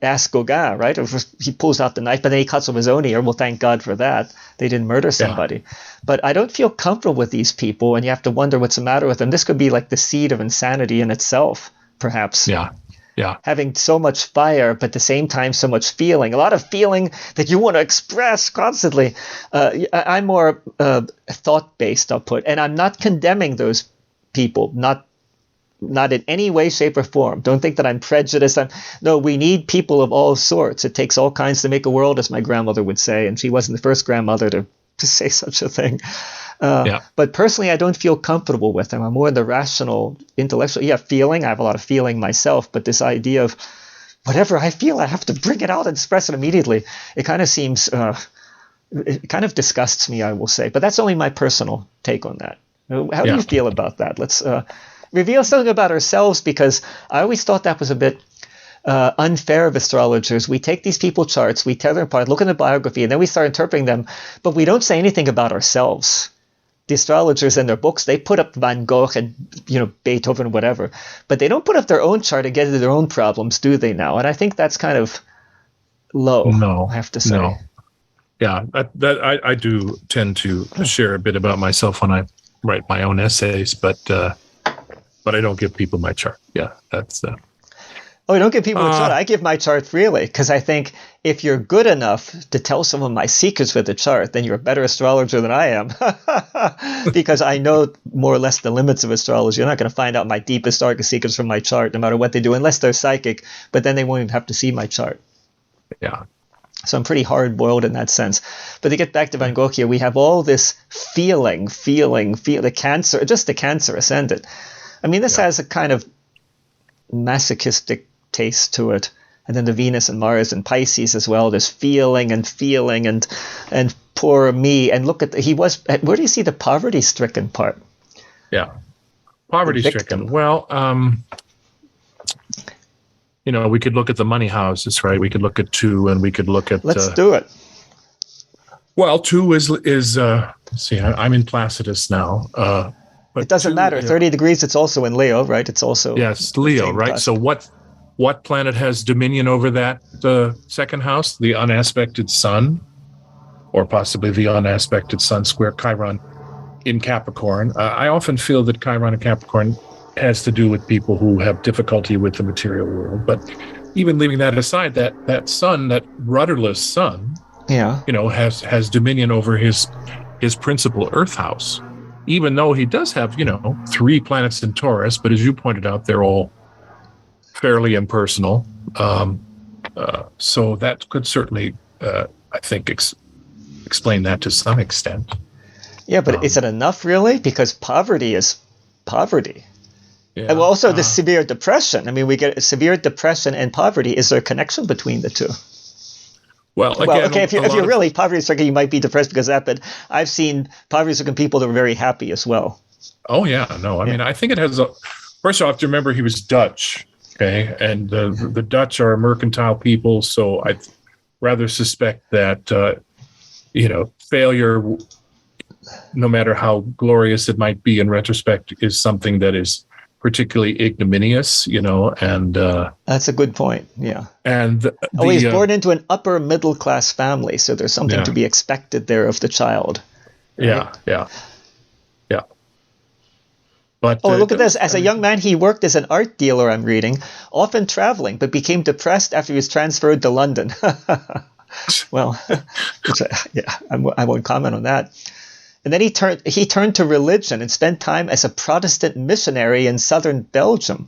ask Gauguin, right? He pulls out the knife, but then he cuts off his own ear. Well, thank God for that. They didn't murder somebody. Yeah. But I don't feel comfortable with these people, and you have to wonder what's the matter with them. This could be like the seed of insanity in itself, perhaps. Yeah. Yeah. Having so much fire, but at the same time, so much feeling. A lot of feeling that you want to express constantly. I'm more thought-based, I'll put. And I'm not condemning those people, not in any way, shape, or form. Don't think that I'm prejudiced. No, we need people of all sorts. It takes all kinds to make a world, as my grandmother would say, and she wasn't the first grandmother to say such a thing. But personally, I don't feel comfortable with them. I'm more in the rational, intellectual. Yeah, feeling. I have a lot of feeling myself, but this idea of whatever I feel, I have to bring it out and express it immediately. It kind of seems, it kind of disgusts me, I will say. But that's only my personal take on that. How do you feel about that? Let's reveal something about ourselves, because I always thought that was a bit unfair of astrologers. We take these people's charts, we tear them apart, look at the biography, and then we start interpreting them, but we don't say anything about ourselves. The astrologers in their books, they put up Van Gogh and Beethoven, whatever, but they don't put up their own chart and get into their own problems, do they now? And I think that's kind of low. I have to say. No. Yeah, I do tend to share a bit about myself when I write my own essays, but I don't give people my chart. Yeah, that's. Oh, you don't give people a chart. I give my chart freely, because I think if you're good enough to tell some of my secrets with the chart, then you're a better astrologer than I am. Because I know more or less the limits of astrology. You're not going to find out my deepest, darkest secrets from my chart, no matter what they do, unless they're psychic. But then they won't even have to see my chart. Yeah. So I'm pretty hard-boiled in that sense. But to get back to Van Gogh here, we have all this feeling, the Cancer, just the Cancer ascendant. I mean, this has a kind of masochistic taste to it. And then the Venus and Mars and Pisces as well. There's feeling and poor me. And look at where do you see the poverty-stricken part? Yeah, poverty-stricken. Well, we could look at the money houses, right? We could look at 2, and we could look at. Let's do it. Well, 2 is see, I'm in Placidus now. But it doesn't matter. 30 degrees. It's also in Leo, right? It's also Leo, right? Cusp. So what planet has dominion over that second house? The unaspected Sun, or possibly the unaspected Sun square Chiron in Capricorn. I often feel that Chiron in Capricorn has to do with people who have difficulty with the material world. But even leaving that aside, that Sun, that rudderless Sun, has dominion over his principal Earth house. Even though he does have, 3 planets in Taurus, but as you pointed out, they're all fairly impersonal. So that could certainly, I think, explain that to some extent. Yeah, but is it enough, really? Because poverty is poverty. Yeah, and also the severe depression. I mean, we get severe depression and poverty. Is there a connection between the two? Well, again, okay, if you're really poverty-stricken, you might be depressed because of that, but I've seen poverty-stricken people that were very happy as well. Oh, yeah, no. I mean, I think it has first off, to remember he was Dutch, okay? And the Dutch are a mercantile people, so I rather suspect that, failure, no matter how glorious it might be in retrospect, is something that is particularly ignominious, and that's a good point. Yeah. And he's born into an upper middle class family, so there's something to be expected there of the child. Right? Yeah. But look at this. As a young man, he worked as an art dealer, I'm reading, often traveling, but became depressed after he was transferred to London. Well, I won't comment on that. And then he turned to religion and spent time as a Protestant missionary in southern Belgium.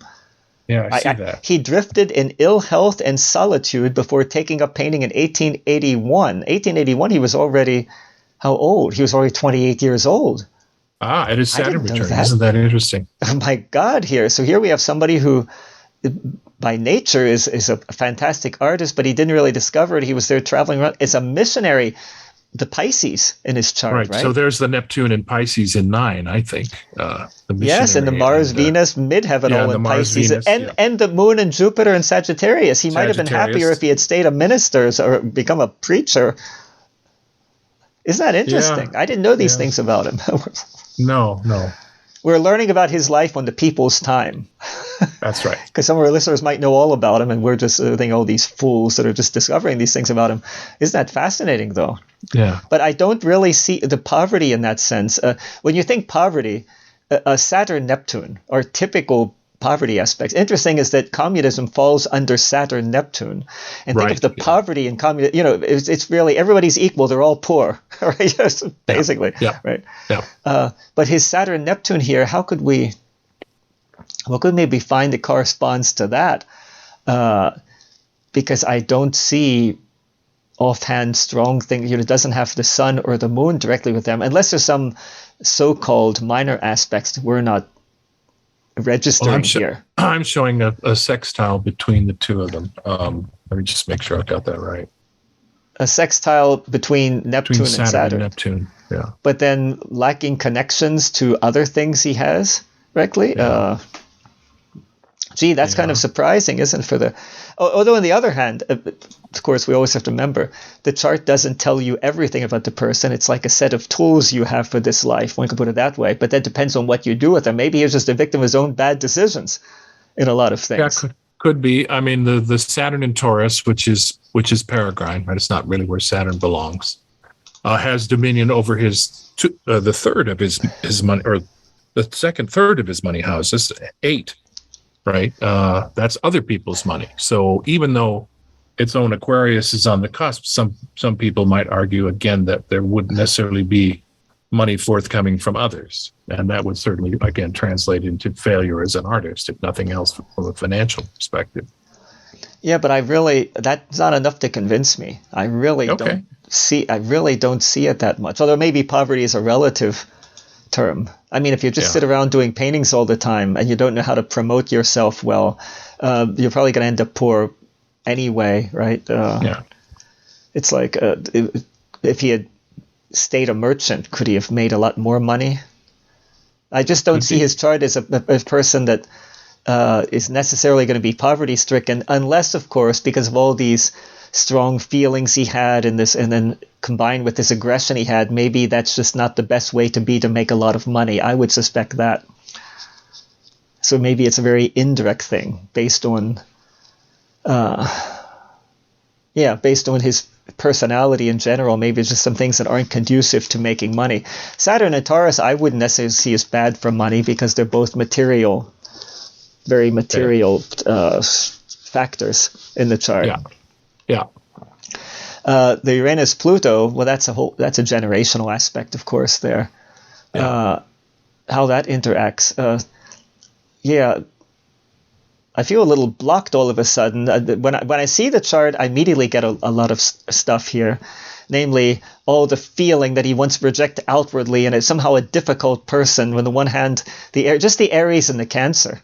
Yeah, I see that. He drifted in ill health and solitude before taking up painting in 1881. 1881, he was already, how old? He was already 28 years old. At his Saturn return. Isn't that interesting? Oh, my God, here. So here we have somebody who, by nature, is a fantastic artist, but he didn't really discover it. He was there traveling around as a missionary. The Pisces in his chart, right? So there's the Neptune and Pisces in 9, I think. Yes, and the Mars, Venus, midheaven all in Pisces. Venus, and the Moon and Jupiter in Sagittarius. He might have been happier if he had stayed a minister or become a preacher. Isn't that interesting? I didn't know these things about him. No. We're learning about his life on the people's time. That's right. Because some of our listeners might know all about him, and we're just thinking, these fools that are just discovering these things about him. Isn't that fascinating, though? Yeah. But I don't really see the poverty in that sense. When you think poverty, Saturn-Neptune are typical poverty aspects. Interesting is that communism falls under Saturn-Neptune. And think of the poverty in communism. It's really everybody's equal. They're all poor, right? Basically, right? Yeah. But his Saturn-Neptune here, how could we maybe find it corresponds to that? Because I don't see offhand strong thing. It doesn't have the sun or the moon directly with them, unless there's some so-called minor aspects that we're not registering here. I'm showing a sextile between the two of them. Let me just make sure I've got that right. A sextile between Neptune and Saturn. And Neptune, yeah. But then lacking connections to other things he has directly. Yeah. That's kind of surprising, isn't it? Although on the other hand, of course, we always have to remember, the chart doesn't tell you everything about the person. It's like a set of tools you have for this life. One could put it that way. But that depends on what you do with them. Maybe he's just a victim of his own bad decisions in a lot of things. Yeah, could be. I mean, the Saturn in Taurus, which is peregrine, right? It's not really where Saturn belongs. Has dominion over the third of his money, or the second third of his money houses, 8. Right, that's other people's money. So even though its own Aquarius is on the cusp, some people might argue again that there wouldn't necessarily be money forthcoming from others, and that would certainly again translate into failure as an artist, if nothing else, from a financial perspective. Yeah, but that's not enough to convince me. I really don't see it that much. Although maybe poverty is a relative term. I mean, if you just sit around doing paintings all the time and you don't know how to promote yourself well, you're probably going to end up poor anyway, right? It's like if he had stayed a merchant, could he have made a lot more money? I just don't see his chart as a person that is necessarily going to be poverty-stricken, unless, of course, because of all these strong feelings he had in this, and then combined with this aggression he had, maybe that's just not the best way to make a lot of money. I would suspect that. So maybe it's a very indirect thing based on his personality in general. Maybe it's just some things that aren't conducive to making money. Saturn and Taurus I wouldn't necessarily see as bad for money, because they're both very material factors in the chart. Yeah. The Uranus Pluto, well, that's a generational aspect, of course, there. How that interacts. I feel a little blocked all of a sudden. When I see the chart, I immediately get a lot of stuff here, namely all the feeling that he wants to project outwardly, and it's somehow a difficult person. On the one hand, the Aries and the Cancer,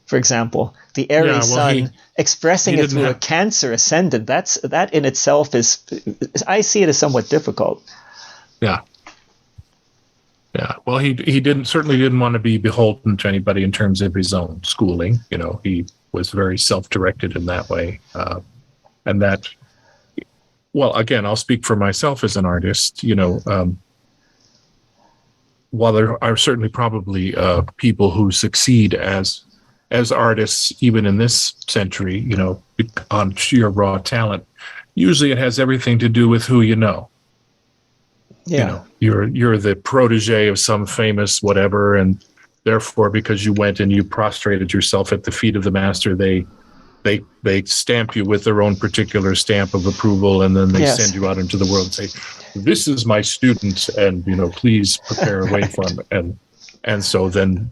for example, the Aries sun expressing it through a Cancer ascendant. That in itself is, I see it as somewhat difficult. Yeah. Well, he certainly didn't want to be beholden to anybody in terms of his own schooling. He was very self-directed in that way, and that. Well, again, I'll speak for myself as an artist. While there are certainly probably people who succeed as artists, even in this century, on sheer raw talent, usually it has everything to do with who you know. Yeah. You're the protege of some famous whatever, and therefore, because you went and you prostrated yourself at the feet of the master, they stamp you with their own particular stamp of approval, and then they send you out into the world and say, "This is my student, and please prepare a way for him." And so then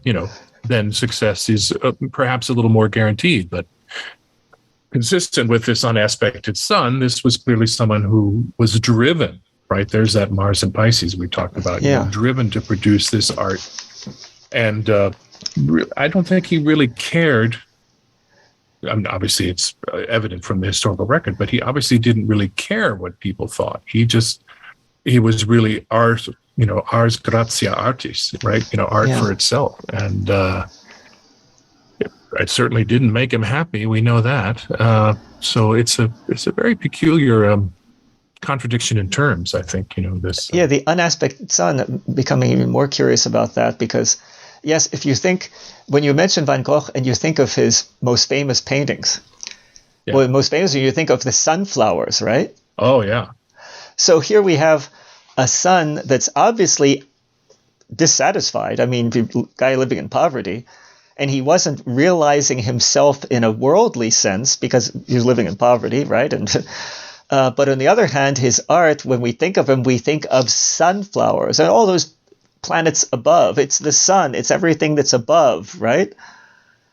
then success is perhaps a little more guaranteed. But consistent with this unaspected sun, this was clearly someone who was driven. Right, there's that Mars and Pisces we talked about. Driven to produce this art, and I don't think he really cared. I mean, obviously, it's evident from the historical record, but he obviously didn't really care what people thought. He was really ars gratia artis, right? Art for itself, and it certainly didn't make him happy. We know that. So it's a very peculiar. Contradiction in terms, I think, this. The unaspected sun, becoming even more curious about that, because, yes, if you think, when you mention Van Gogh and you think of his most famous paintings, well, most famously you think of the sunflowers, right? Oh, yeah. So here we have a sun that's obviously dissatisfied. I mean, guy living in poverty, and he wasn't realizing himself in a worldly sense because he was living in poverty, right? And but on the other hand, his art, when we think of him, we think of sunflowers and all those planets above. It's the sun. It's everything that's above, right?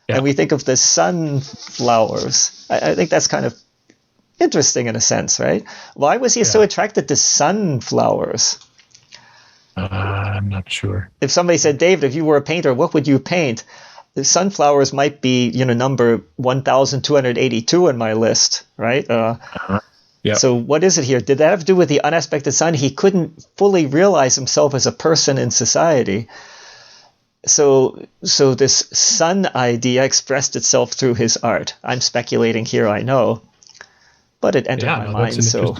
Yeah. And we think of the sunflowers. I think that's kind of interesting in a sense, right? Why was he so attracted to sunflowers? I'm not sure. If somebody said, David, if you were a painter, what would you paint? The sunflowers might be, number 1,282 in my list, right? So what is it here? Did that have to do with the unaspected sun? He couldn't fully realize himself as a person in society. So this sun idea expressed itself through his art. I'm speculating here, I know, but it entered my mind. That's an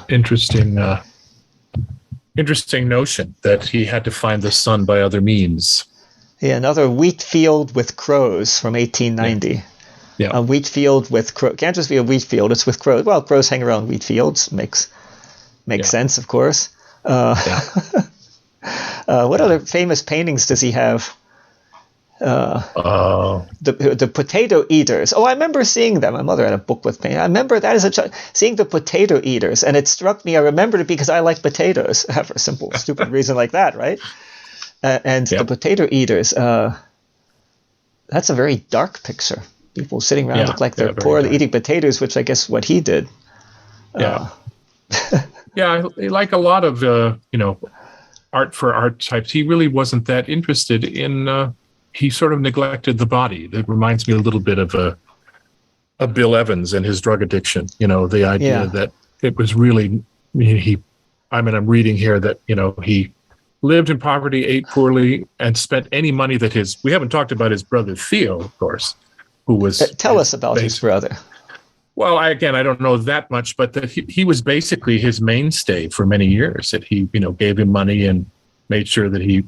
interesting notion that he had to find the sun by other means. Yeah, another wheat field with crows from 1890. Yeah. A wheat field with crows. Can't just be a wheat field, it's with crows. Well, crows hang around wheat fields. Makes sense, of course. What other famous paintings does he have? The potato eaters. Oh, I remember seeing them. My mother had a book with painting. I remember that as a child, seeing the potato eaters, and it struck me. I remembered it because I like potatoes for a simple, stupid reason like that, right? The potato eaters. That's a very dark picture. People sitting around look like they're poor eating potatoes, which I guess what he did. Yeah. Like a lot of art for art types, he really wasn't that interested in. He sort of neglected the body. That reminds me a little bit of Bill Evans and his drug addiction. The idea that it was really I'm reading here that he lived in poverty, ate poorly, and spent any money that we haven't talked about his brother Theo, of course, who was. Tell us about his brother. Well, I don't know that much, but that he was basically his mainstay for many years. That he gave him money and made sure that he,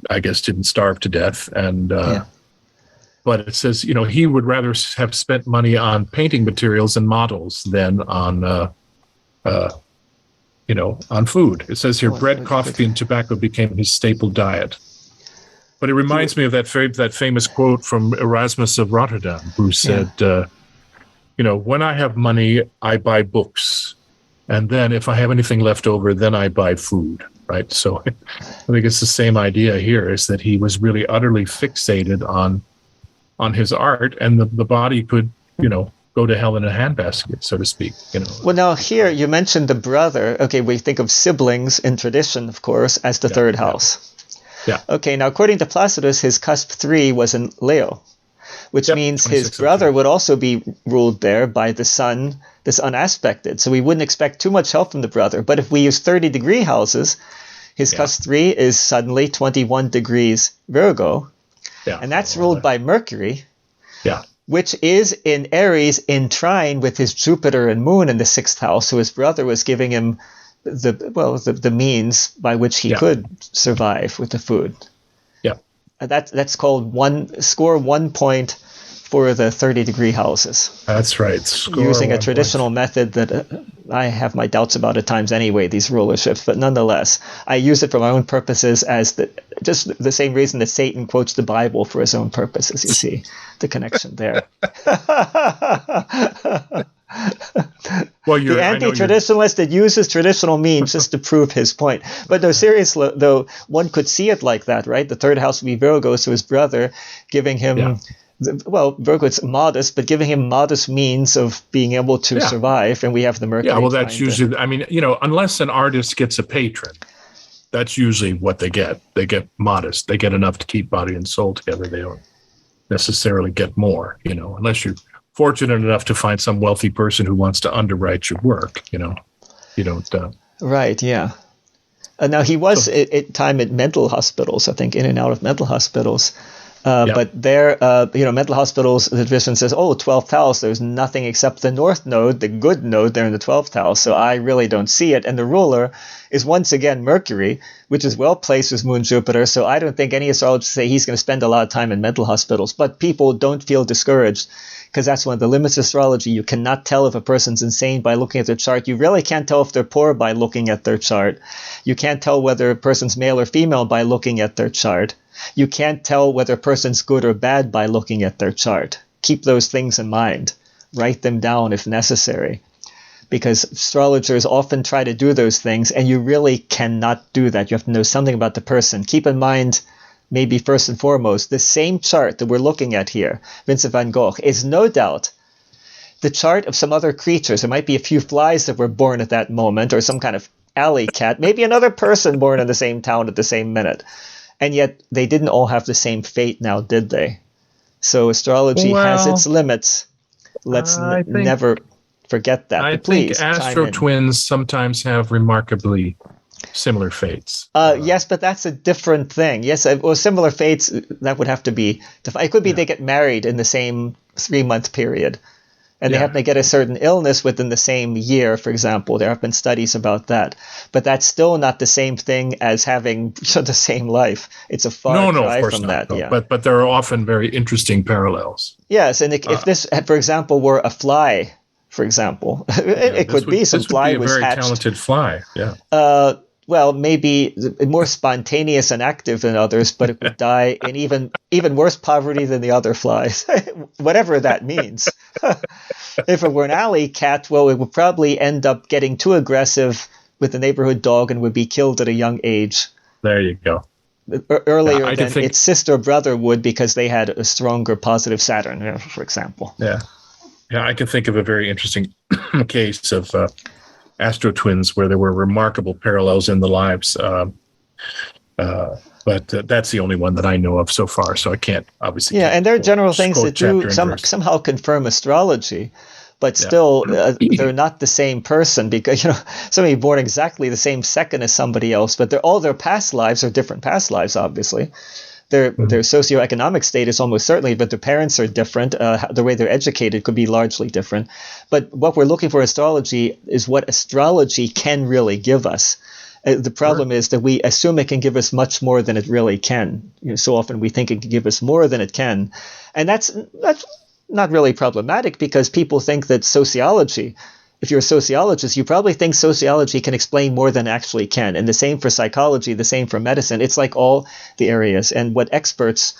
I guess, didn't starve to death. And but it says he would rather have spent money on painting materials and models than on on food. It says here, bread, coffee, and tobacco became his staple diet. But it reminds me of that famous quote from Erasmus of Rotterdam, who said, when I have money, I buy books. And then if I have anything left over, then I buy food, right? So I think it's the same idea here, is that he was really utterly fixated on his art, and the body could, go to hell in a handbasket, so to speak. Well, now here you mentioned the brother. Okay, we think of siblings in tradition, of course, as the third house. Yeah. Okay, now according to Placidus, his cusp 3 was in Leo, which means his brother would also be ruled there by the sun, this unaspected. So we wouldn't expect too much help from the brother. But if we use 30-degree houses, his cusp 3 is suddenly 21 degrees Virgo. Yeah. And that's ruled by Mercury. Yeah. Which is in Aries in trine with his Jupiter and Moon in the 6th house. So his brother was giving him the means by which he could survive with the food. Yeah. That's called 1 point for the 30-degree houses. That's right. Using a traditional method that I have my doubts about at times anyway, these rulerships, but nonetheless, I use it for my own purposes as just the same reason that Satan quotes the Bible for his own purposes, you see, the connection there. Well, the anti-traditionalist that uses traditional means just to prove his point. But no, seriously, though, one could see it like that, right? The third house would be Virgo, so his brother giving him... Virgo, it's modest, but giving him modest means of being able to survive, and we have the Mercury. Yeah, well, that's usually, unless an artist gets a patron, that's usually what they get. They get modest. They get enough to keep body and soul together. They don't necessarily get more, unless you're fortunate enough to find some wealthy person who wants to underwrite your work, you don't. Right, yeah. Now, he was at time at mental hospitals, I think, in and out of mental hospitals. But there, mental hospitals, the tradition says, 12th house, there's nothing except the north node, the good node there in the 12th house. So I really don't see it. And the ruler is once again Mercury, which is well placed with Moon Jupiter. So I don't think any astrologers say he's going to spend a lot of time in mental hospitals. But people don't feel discouraged, because that's one of the limits of astrology. You cannot tell if a person's insane by looking at their chart. You really can't tell if they're poor by looking at their chart. You can't tell whether a person's male or female by looking at their chart. You can't tell whether a person's good or bad by looking at their chart. Keep those things in mind. Write them down if necessary. Because astrologers often try to do those things, and you really cannot do that. You have to know something about the person. Keep in mind, maybe first and foremost, the same chart that we're looking at here, Vincent van Gogh, is no doubt the chart of some other creatures. There might be a few flies that were born at that moment, or some kind of alley cat, maybe another person born in the same town at the same minute. And yet they didn't all have the same fate now, did they? So astrology has its limits. Let's never forget that. I but please, think astro twins sometimes have remarkably similar fates. Yes, but that's a different thing. Yes, well, similar fates, that would have to be defined. It could be they get married in the same 3-month period, and they happen to get a certain illness within the same year, for example. There have been studies about that. But that's still not the same thing as having the same life. It's a far cry from that. No. Yeah. But there are often very interesting parallels. Yes, and if this, for example, were a fly, for example, it could be some fly was hatched. This would be a very talented fly, yeah. Well, maybe more spontaneous and active than others, but it would die in even worse poverty than the other flies, whatever that means. If it were an alley cat, well, it would probably end up getting too aggressive with the neighborhood dog and would be killed at a young age. There you go. Earlier than its sister brother would, because they had a stronger positive Saturn, for example. Yeah, I can think of a very interesting case of astro twins where there were remarkable parallels in the lives, but that's the only one that I know of so far, so I can't obviously. Yeah, and there are general things that do somehow confirm astrology, but still they're not the same person, because somebody born exactly the same second as somebody else, but all their past lives are different past lives, obviously. Their socioeconomic status almost certainly, but their parents are different. The way they're educated could be largely different. But what we're looking for in astrology is what astrology can really give us. The problem is that we assume it can give us much more than it really can. So often we think it can give us more than it can. And that's not really problematic, because people think that sociology, if you're a sociologist, you probably think sociology can explain more than it actually can. And the same for psychology, the same for medicine. It's like all the areas. And what experts,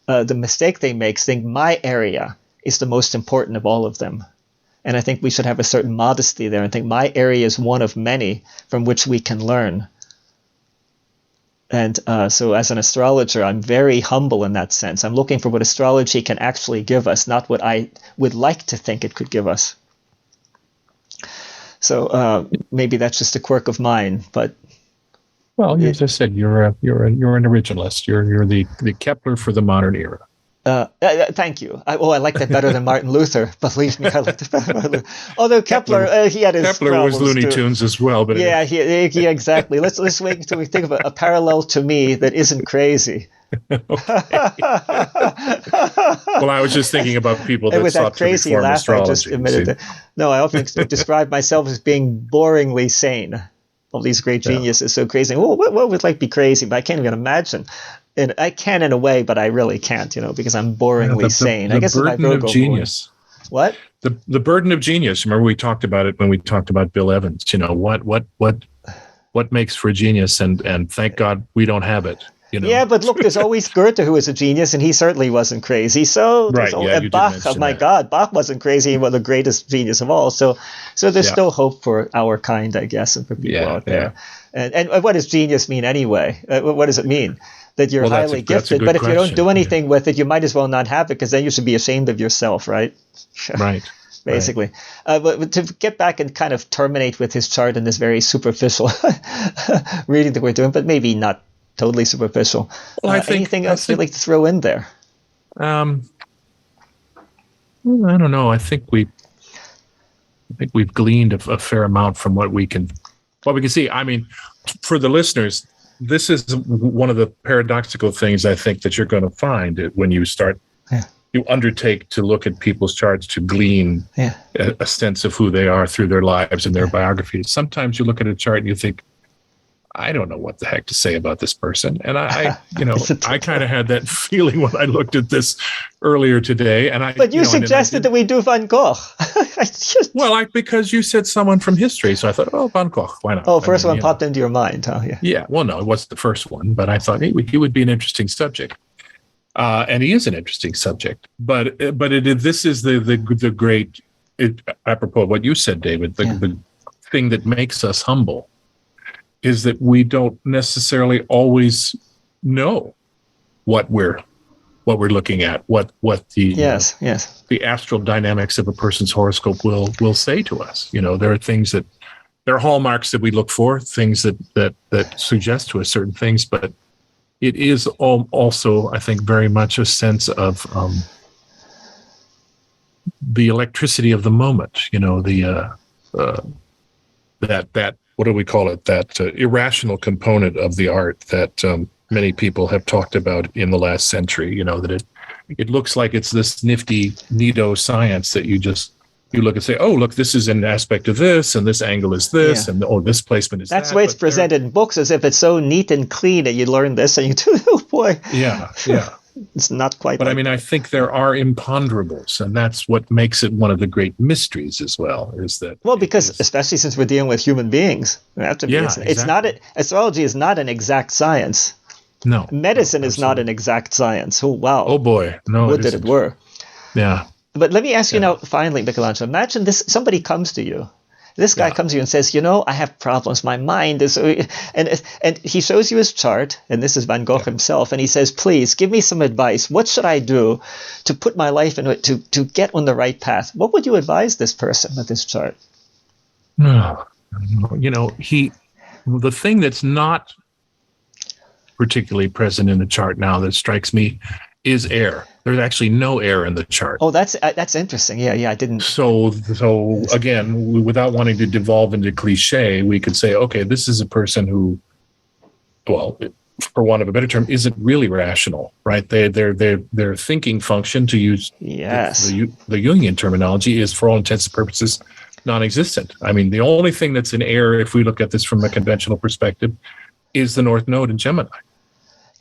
the mistake they make, think my area is the most important of all of them. And I think we should have a certain modesty there and think my area is one of many from which we can learn. And so as an astrologer, I'm very humble in that sense. I'm looking for what astrology can actually give us, not what I would like to think it could give us. So maybe that's just a quirk of mine, but as I said, you're an originalist. You're the Kepler for the modern era. Thank you. I like that better than Martin Luther. Believe me, I like that better than Martin Luther. Although Kepler, he had his Kepler was Looney Tunes as well, but yeah, exactly. Let's wait until we think of a parallel to me that isn't crazy. Well, I was just thinking about people that sought to reform astrology. I just admitted that. No, I often describe myself as being boringly sane. All these great geniuses, so crazy. Well, what would be crazy? But I can't even imagine. And I can in a way, but I really can't, because I'm boringly sane. I guess the burden of genius. What? The burden of genius. Remember, we talked about it when we talked about Bill Evans. What makes for genius? And thank God we don't have it. Yeah, but look, there's always Goethe, who is a genius, and he certainly wasn't crazy. So Bach, oh my God, Bach wasn't crazy. He was the greatest genius of all. So there's still hope for our kind, I guess, and for people out there. And what does genius mean anyway? What does it mean? That you're highly gifted, but if you don't do anything with it, you might as well not have it, because then you should be ashamed of yourself, right? Right. Basically. But to get back and kind of terminate with his chart in this very superficial reading that we're doing, but maybe not totally superficial. Well, anything else you'd like to throw in there? I don't know. I think we've gleaned a fair amount from what we can see. I mean, for the listeners, this is one of the paradoxical things I think that you're going to find when you start, you undertake to look at people's charts to glean a sense of who they are through their lives and their biographies. Sometimes you look at a chart and you think, I don't know what the heck to say about this person. And I kind of had that feeling when I looked at this earlier today. But you suggested that we do Van Gogh. Because you said someone from history. So I thought, Van Gogh, why not? Oh, first one popped into your mind, huh? Yeah. Yeah. Well, no, it wasn't the first one, but I thought he would be an interesting subject. And he is an interesting subject. But this is the great, apropos of what you said, David, the thing that makes us humble is that we don't necessarily always know what we're what we're looking at, what the yes. the astral dynamics of a person's horoscope will say to us. There are things that there are hallmarks that we look for, things that suggest to us certain things, but it is also, I think, very much a sense of the electricity of the moment. That what do we call it? That irrational component of the art that many people have talked about in the last century. That it looks like it's this nifty, neato science that you look and say, oh, look, this is an aspect of this, and this angle is this, and this placement is that. That's the way it's presented in books, as if it's so neat and clean that you learn this and you do, oh boy. Yeah. It's not quite. But I think there are imponderables, and that's what makes it one of the great mysteries as well. Is that because especially since we're dealing with human beings, it's not. Astrology is not an exact science. No. Medicine is not an exact science. Oh wow. Oh boy. No. Would that it were. Yeah. But let me ask you now, finally, Michelangelo. Imagine this: somebody comes to you. This guy comes to you and says, I have problems. My mind is... And he shows you his chart, and this is Van Gogh himself, and he says, please, give me some advice. What should I do to put my life into it, to get on the right path? What would you advise this person with this chart? The thing that's not particularly present in the chart now that strikes me is air. There's actually no air in the chart. Oh, that's interesting. Yeah, I didn't. So again, without wanting to devolve into cliche, we could say, okay, this is a person who, well, for want of a better term, isn't really rational, right? Their thinking function, to use the Jungian terminology, is for all intents and purposes non-existent. I mean, the only thing that's in air, if we look at this from a conventional perspective, is the North Node in Gemini.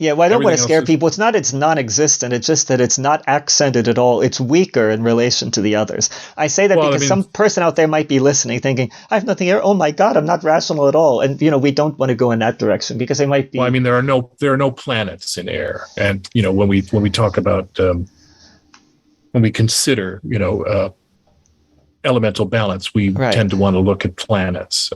Yeah, well, I don't want to scare people. It's not it's non-existent. It's just that it's not accented at all. It's weaker in relation to the others. I say that because some person out there might be listening thinking, I have nothing here. Oh my God, I'm not rational at all. And, we don't want to go in that direction because they might be. Well, there are no planets in air. And, when we talk about, when we consider, elemental balance, we tend to want to look at planets.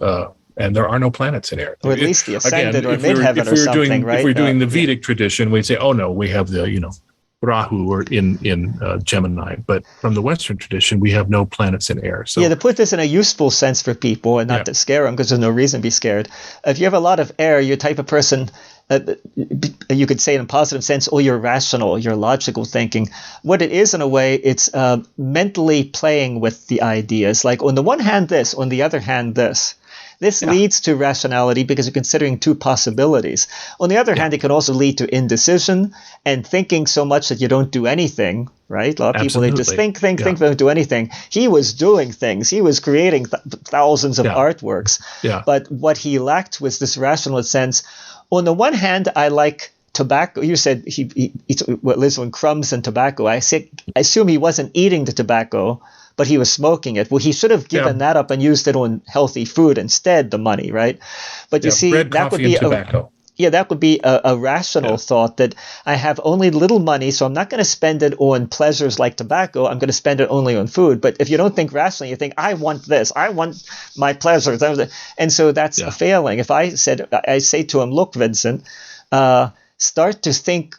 And there are no planets in air. Or at least the ascended or midheaven or something, right? If we're doing the Vedic tradition, we'd say, oh no, we have the, Rahu or in Gemini. But from the Western tradition, we have no planets in air. So to put this in a useful sense for people and not to scare them, because there's no reason to be scared. If you have a lot of air, you're the type of person, you could say in a positive sense, you're rational, you're logical thinking. What it is in a way, it's mentally playing with the ideas. Like on the one hand this, on the other hand this. This leads to rationality because you're considering two possibilities. On the other hand, it can also lead to indecision and thinking so much that you don't do anything, right? A lot of people, they just think, they don't do anything. He was doing things. He was creating thousands of artworks. Yeah. But what he lacked was this rational sense. On the one hand, I like tobacco. You said he lives on crumbs and tobacco. I assume he wasn't eating the tobacco, but he was smoking it. Well, he should have given that up and used it on healthy food instead, the money, right? But you see, bread, that would be tobacco. That would be a rational thought that I have only little money, so I'm not going to spend it on pleasures like tobacco. I'm going to spend it only on food. But if you don't think rationally, you think, I want this. I want my pleasures. And so that's a failing. If I say to him, look, Vincent, start to think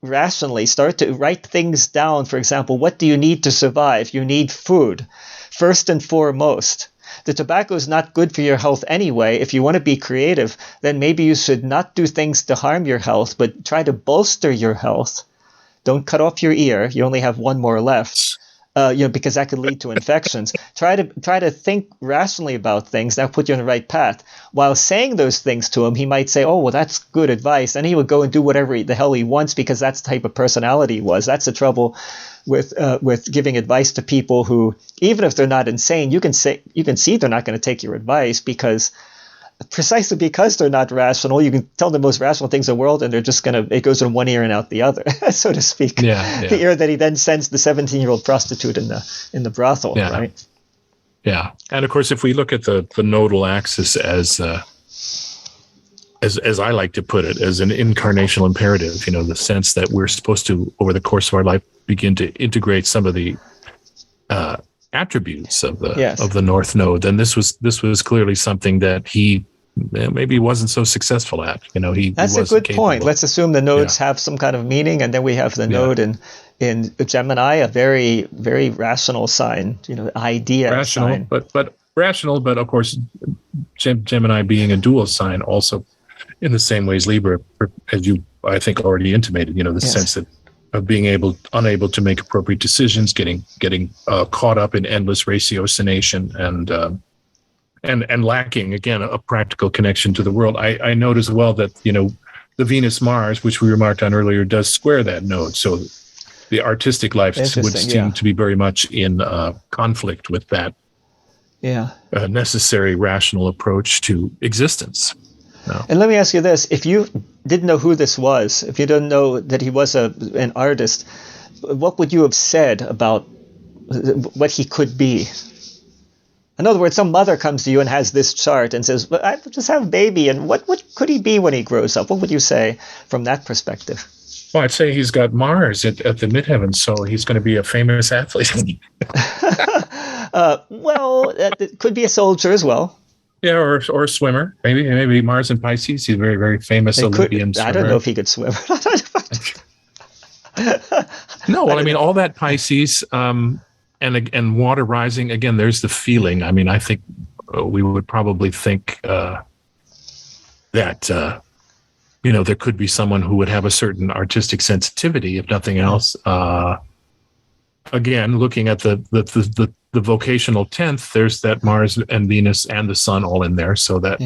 rationally, start to write things down. For example, what do you need to survive? You need food, first and foremost. The tobacco is not good for your health anyway. If you want to be creative, then maybe you should not do things to harm your health, but try to bolster your health. Don't cut off your ear. You only have one more left. Because that could lead to infections. Try to think rationally about things. That'll put you on the right path. While saying those things to him, he might say, "Oh, well, that's good advice." And he would go and do whatever the hell he wants because that's the type of personality he was. That's the trouble with giving advice to people who, even if they're not insane, you can see they're not going to take your advice precisely because they're not rational. You can tell the most rational things in the world, and they're just it goes in one ear and out the other, so to speak. The ear that he then sends the 17-year-old prostitute in the brothel, right? Yeah, and of course, if we look at the nodal axis as I like to put it, as an incarnational imperative, the sense that we're supposed to, over the course of our life, begin to integrate some of the attributes of the North Node, then this was clearly something that he maybe he wasn't so successful at. That's a good point. Let's assume the nodes have some kind of meaning, and then we have the node in Gemini, a very, very rational sign, idea rational, sign. but rational, but of course, Gemini being a dual sign also in the same way as Libra, as you, I think, already intimated, the sense that of being unable to make appropriate decisions, getting caught up in endless ratiocination and lacking, again, a practical connection to the world. I note as well that, the Venus-Mars, which we remarked on earlier, does square that node. So the artistic life would seem to be very much in conflict with that necessary rational approach to existence. No. And let me ask you this. If you didn't know who this was, if you didn't know that he was an artist, what would you have said about what he could be? In other words, some mother comes to you and has this chart and says, "Well, I just have a baby, and what could he be when he grows up?" What would you say from that perspective? Well, I'd say he's got Mars at the midheaven, so he's going to be a famous athlete. It could be a soldier as well. Yeah, or a swimmer. Maybe Mars and Pisces. He's a very, very famous Olympian swimmer. I don't know if he could swim. No, well, I mean, all that Pisces and water rising, again, there's the feeling. I mean, I think we would probably think that, there could be someone who would have a certain artistic sensitivity, if nothing else. Again, looking at the vocational 10th, there's that Mars and Venus and the Sun all in there. So that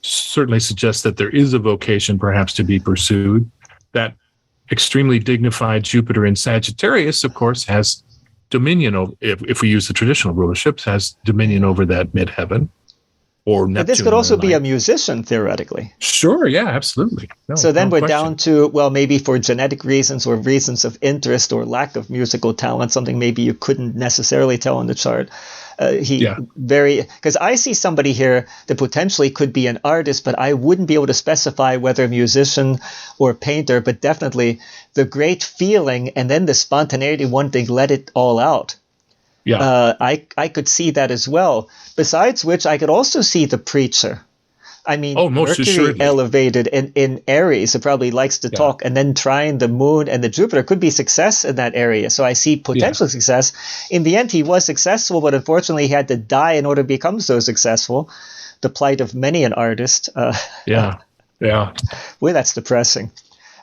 certainly suggests that there is a vocation perhaps to be pursued. That extremely dignified Jupiter in Sagittarius, of course, has dominion over, if we use the traditional rulerships, has dominion over that midheaven. Or Neptune. But this could also be a musician, theoretically. Sure, yeah, absolutely. So then we're down to, maybe for genetic reasons or reasons of interest or lack of musical talent, something maybe you couldn't necessarily tell on the chart. Because I see somebody here that potentially could be an artist, but I wouldn't be able to specify whether a musician or painter, but definitely the great feeling and then the spontaneity, wanting to let it all out. Yeah, I could see that as well. Besides which, I could also see the preacher. I mean, Mercury elevated in Aries, it probably likes to talk, and then trine the Moon and the Jupiter could be success in that area. So I see potential success. In the end, he was successful, but unfortunately, he had to die in order to become so successful. The plight of many an artist. Well, that's depressing.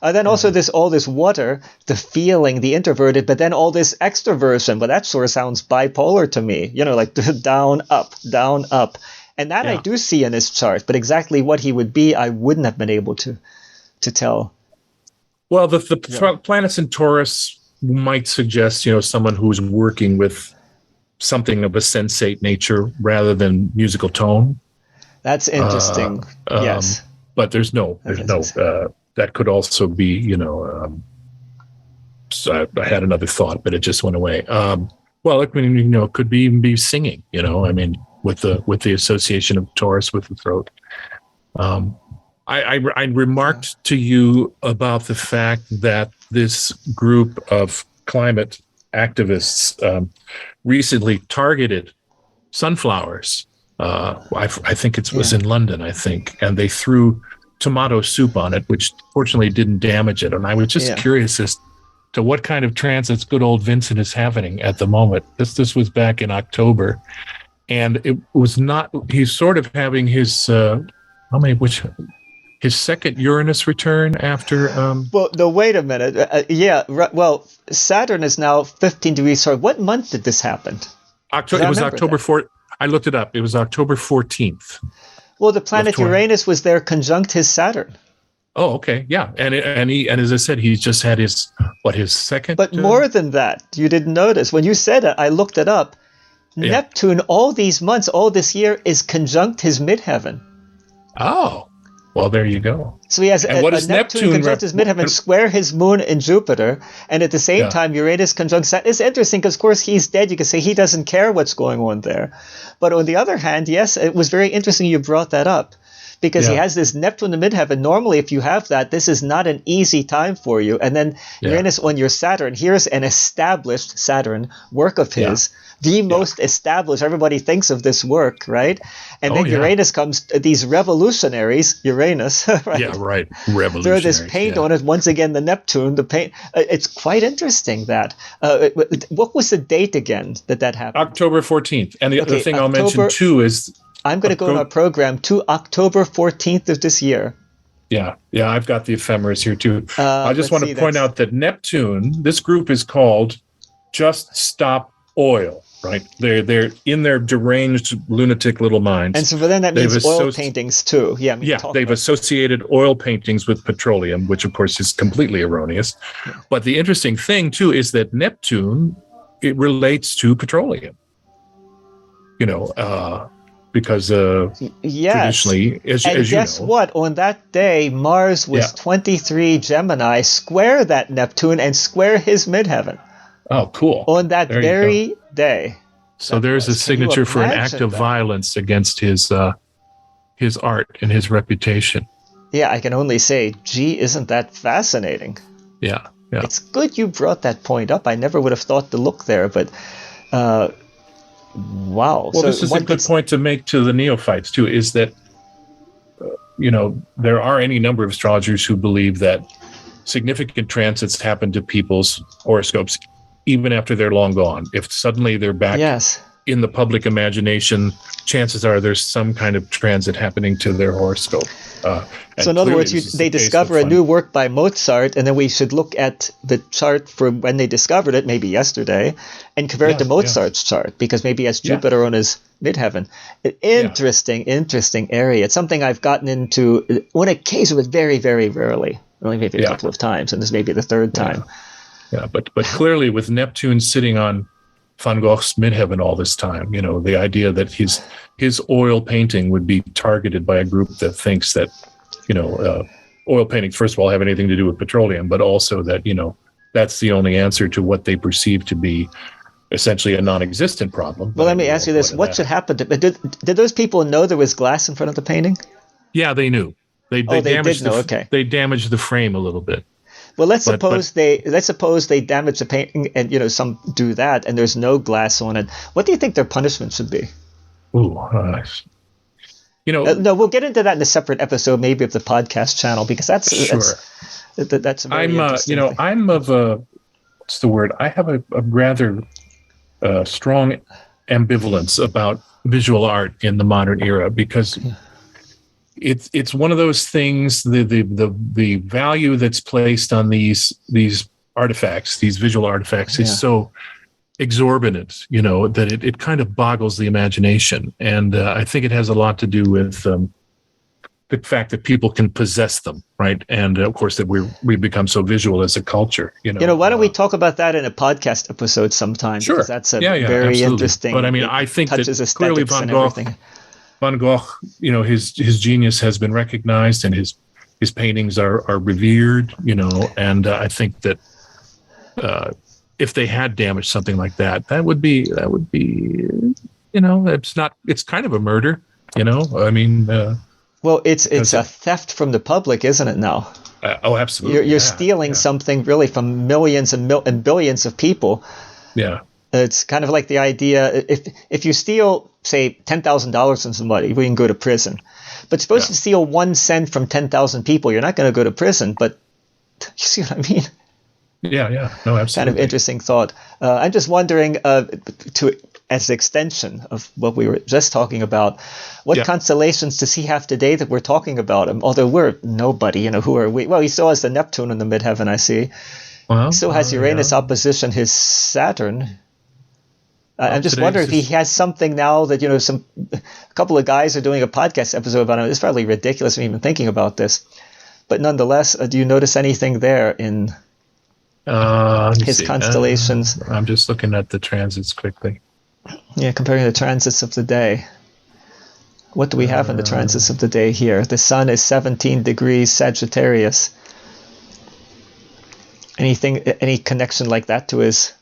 Then also all this water, the feeling, the introverted, but then all this extroversion. But that sort of sounds bipolar to me, like down, up, down, up. And that I do see in his chart, but exactly what he would be, I wouldn't have been able to tell. Well, the planets in Taurus might suggest, someone who's working with something of a sensate nature rather than musical tone. That's interesting. Yes. But there's no, that could also be, so I had another thought, but it just went away. It could even be singing, with the association of Taurus with the throat. I remarked to you about the fact that this group of climate activists recently targeted sunflowers. I think it was in London, I think, and they threw tomato soup on it, which fortunately didn't damage it. And I was just curious as to what kind of transits good old Vincent is having at the moment. This was back in October, and it was not. He's sort of having his his second Uranus return after. Wait a minute. Saturn is now 15 degrees. Sorry, what month did this happen? It was October 4th. I looked it up. It was October 14th. Well, the planet Uranus was there conjunct his Saturn. Oh, okay, yeah, and as I said, he's just had his second. But more than that, you didn't notice when you said it. I looked it up. Yeah. Neptune, all these months, all this year, is conjunct his midheaven. Oh, well, there you go. So he has Neptune conjunct his midheaven, square his Moon and Jupiter, and at the same time, Uranus conjunct Saturn. It's interesting because, of course, he's dead. You can say he doesn't care what's going on there. But on the other hand, yes, it was very interesting you brought that up, because he has this Neptune in the midheaven. Normally, if you have that, this is not an easy time for you. And then Uranus on your Saturn, here's an established Saturn work of his, the most established. Everybody thinks of this work, right? And then Uranus comes, these revolutionaries, Uranus, right? Yeah, right. Revolutionaries. Throw this paint on it. Once again, the Neptune, the paint. It's quite interesting that. What was the date again that happened? October 14th. And the other thing I'll mention too is I'm going to go in our program to October 14th of this year. Yeah, I've got the ephemeris here too. I just want to point out that Neptune, this group is called Just Stop Oil, right? They're in their deranged, lunatic little minds. And so for them, that means oil paintings too. They've associated oil paintings with petroleum, which of course is completely erroneous. Yeah. But the interesting thing too is that Neptune, it relates to petroleum. Because traditionally, as guess what? On that day, Mars was 23 Gemini, square that Neptune and square his midheaven. Oh, cool! On that very day. So there's a signature for an act of violence against his art and his reputation. Yeah, I can only say, gee, isn't that fascinating? Yeah. It's good you brought that point up. I never would have thought to look there, but. Wow. Well, this is a good point to make to the neophytes, too, is that, there are any number of astrologers who believe that significant transits happen to people's horoscopes even after they're long gone. If suddenly they're back in the public imagination, chances are there's some kind of transit happening to their horoscope. So in other words, they discover a new work by Mozart, and then we should look at the chart from when they discovered it, maybe yesterday, and compare it to Mozart's chart, because maybe he has Jupiter on his midheaven. Interesting area. It's something I've gotten into on occasion, but very, very rarely. Only maybe a couple of times, and this may be the third time. Yeah, but clearly with Neptune sitting on Van Gogh's midheaven all this time, the idea that his oil painting would be targeted by a group that thinks that, oil paintings, first of all, have anything to do with petroleum, but also that, that's the only answer to what they perceive to be essentially a non-existent problem. Well, let me ask you this. What should happen? Did those people know there was glass in front of the painting? Yeah, they knew. They damaged they damaged the frame a little bit. Well, let's suppose they damage the painting, and some do that, and there's no glass on it. What do you think their punishment should be? Ooh, no, we'll get into that in a separate episode, maybe of the podcast channel, because that's very interesting. I'm of a what's the word? I have a rather strong ambivalence about visual art in the modern era, because it's one of those things, the value that's placed on these artifacts, these visual artifacts, is so exorbitant, that it kind of boggles the imagination. And I think it has a lot to do with the fact that people can possess them, right? And of course that we've become so visual as a culture. Why don't we talk about that in a podcast episode sometime? Sure. Because that's very interesting. But I think that clearly Van Gogh, his genius has been recognized, and his paintings are revered, and I think that if they had damaged something like that, that would be it's kind of a murder, well, it's a theft from the public, isn't it now? Oh, absolutely. You're stealing something really from millions and billions of people. Yeah. It's kind of like the idea, if you steal, say, $10,000 from somebody, we can go to prison. But suppose you steal 1 cent from 10,000 people, you're not going to go to prison. But you see what I mean? Yeah. No, absolutely. Kind of interesting thought. I'm just wondering, as an extension of what we were just talking about, what constellations does he have today that we're talking about him? Although we're nobody, who are we? Well, he still has the Neptune in the midheaven, I see. Well, he still has Uranus opposition his Saturn. I'm just wondering if he has something now that, a couple of guys are doing a podcast episode about him. It's probably ridiculous me even thinking about this. But nonetheless, do you notice anything there in his constellations? I'm just looking at the transits quickly. Yeah, comparing the transits of the day. What do we have in the transits of the day here? The sun is 17 degrees Sagittarius. Any connection like that to his...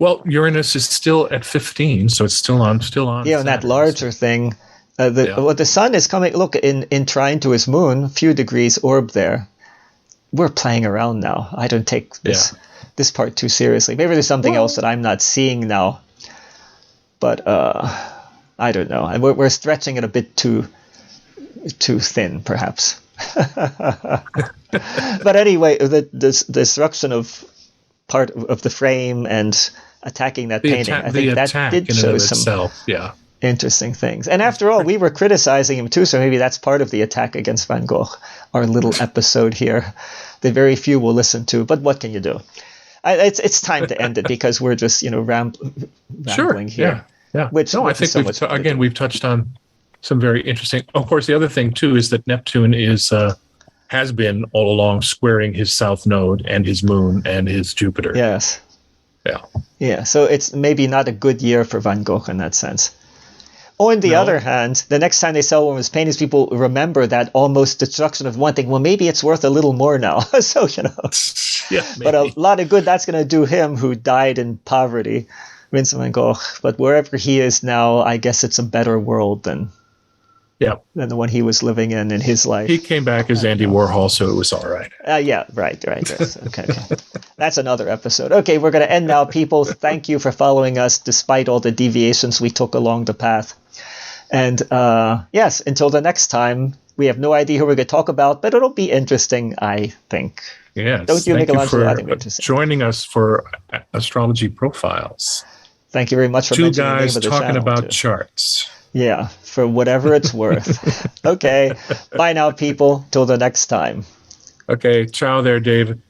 Well, Uranus is still at 15, so it's still on. Yeah, and that larger thing, The sun is coming. Look, in trine to his moon, a few degrees orb there. We're playing around now. I don't take this part too seriously. Maybe there's something else that I'm not seeing now. But I don't know. And we're stretching it a bit too thin, perhaps. But anyway, the destruction of part of the frame and attacking that painting, I think that did show some interesting things. And after all, we were criticizing him too, so maybe that's part of the attack against Van Gogh, our little episode here that very few will listen to. But what can you do? It's time to end it because we're just rambling here. Yeah. I think we've touched on some very interesting. Of course, the other thing too is that Neptune has been all along squaring his south node and his moon and his Jupiter. Yes. Yeah. Yeah. So it's maybe not a good year for Van Gogh in that sense. On the other hand, the next time they sell one of his paintings, people remember that almost destruction of one thing. Well, maybe it's worth a little more now. So, but a lot of good that's going to do him, who died in poverty, Vincent van Gogh. But wherever he is now, I guess it's a better world than the one he was living in his life. He came back as Andy Warhol, so it was all right. Right. Yes. Okay. That's another episode. Okay, we're going to end now, people. Thank you for following us, despite all the deviations we took along the path. And yes, until the next time, we have no idea who we're going to talk about, but it'll be interesting, I think. Yes. Don't you, Michelangelo? I think interesting. Joining us for Astrology Profiles. Thank you very much for mentioning the name of the channel. 2 guys talking about charts. Yeah, for whatever it's worth. Okay. Bye now, people. Till the next time. Okay. Ciao there, Dave.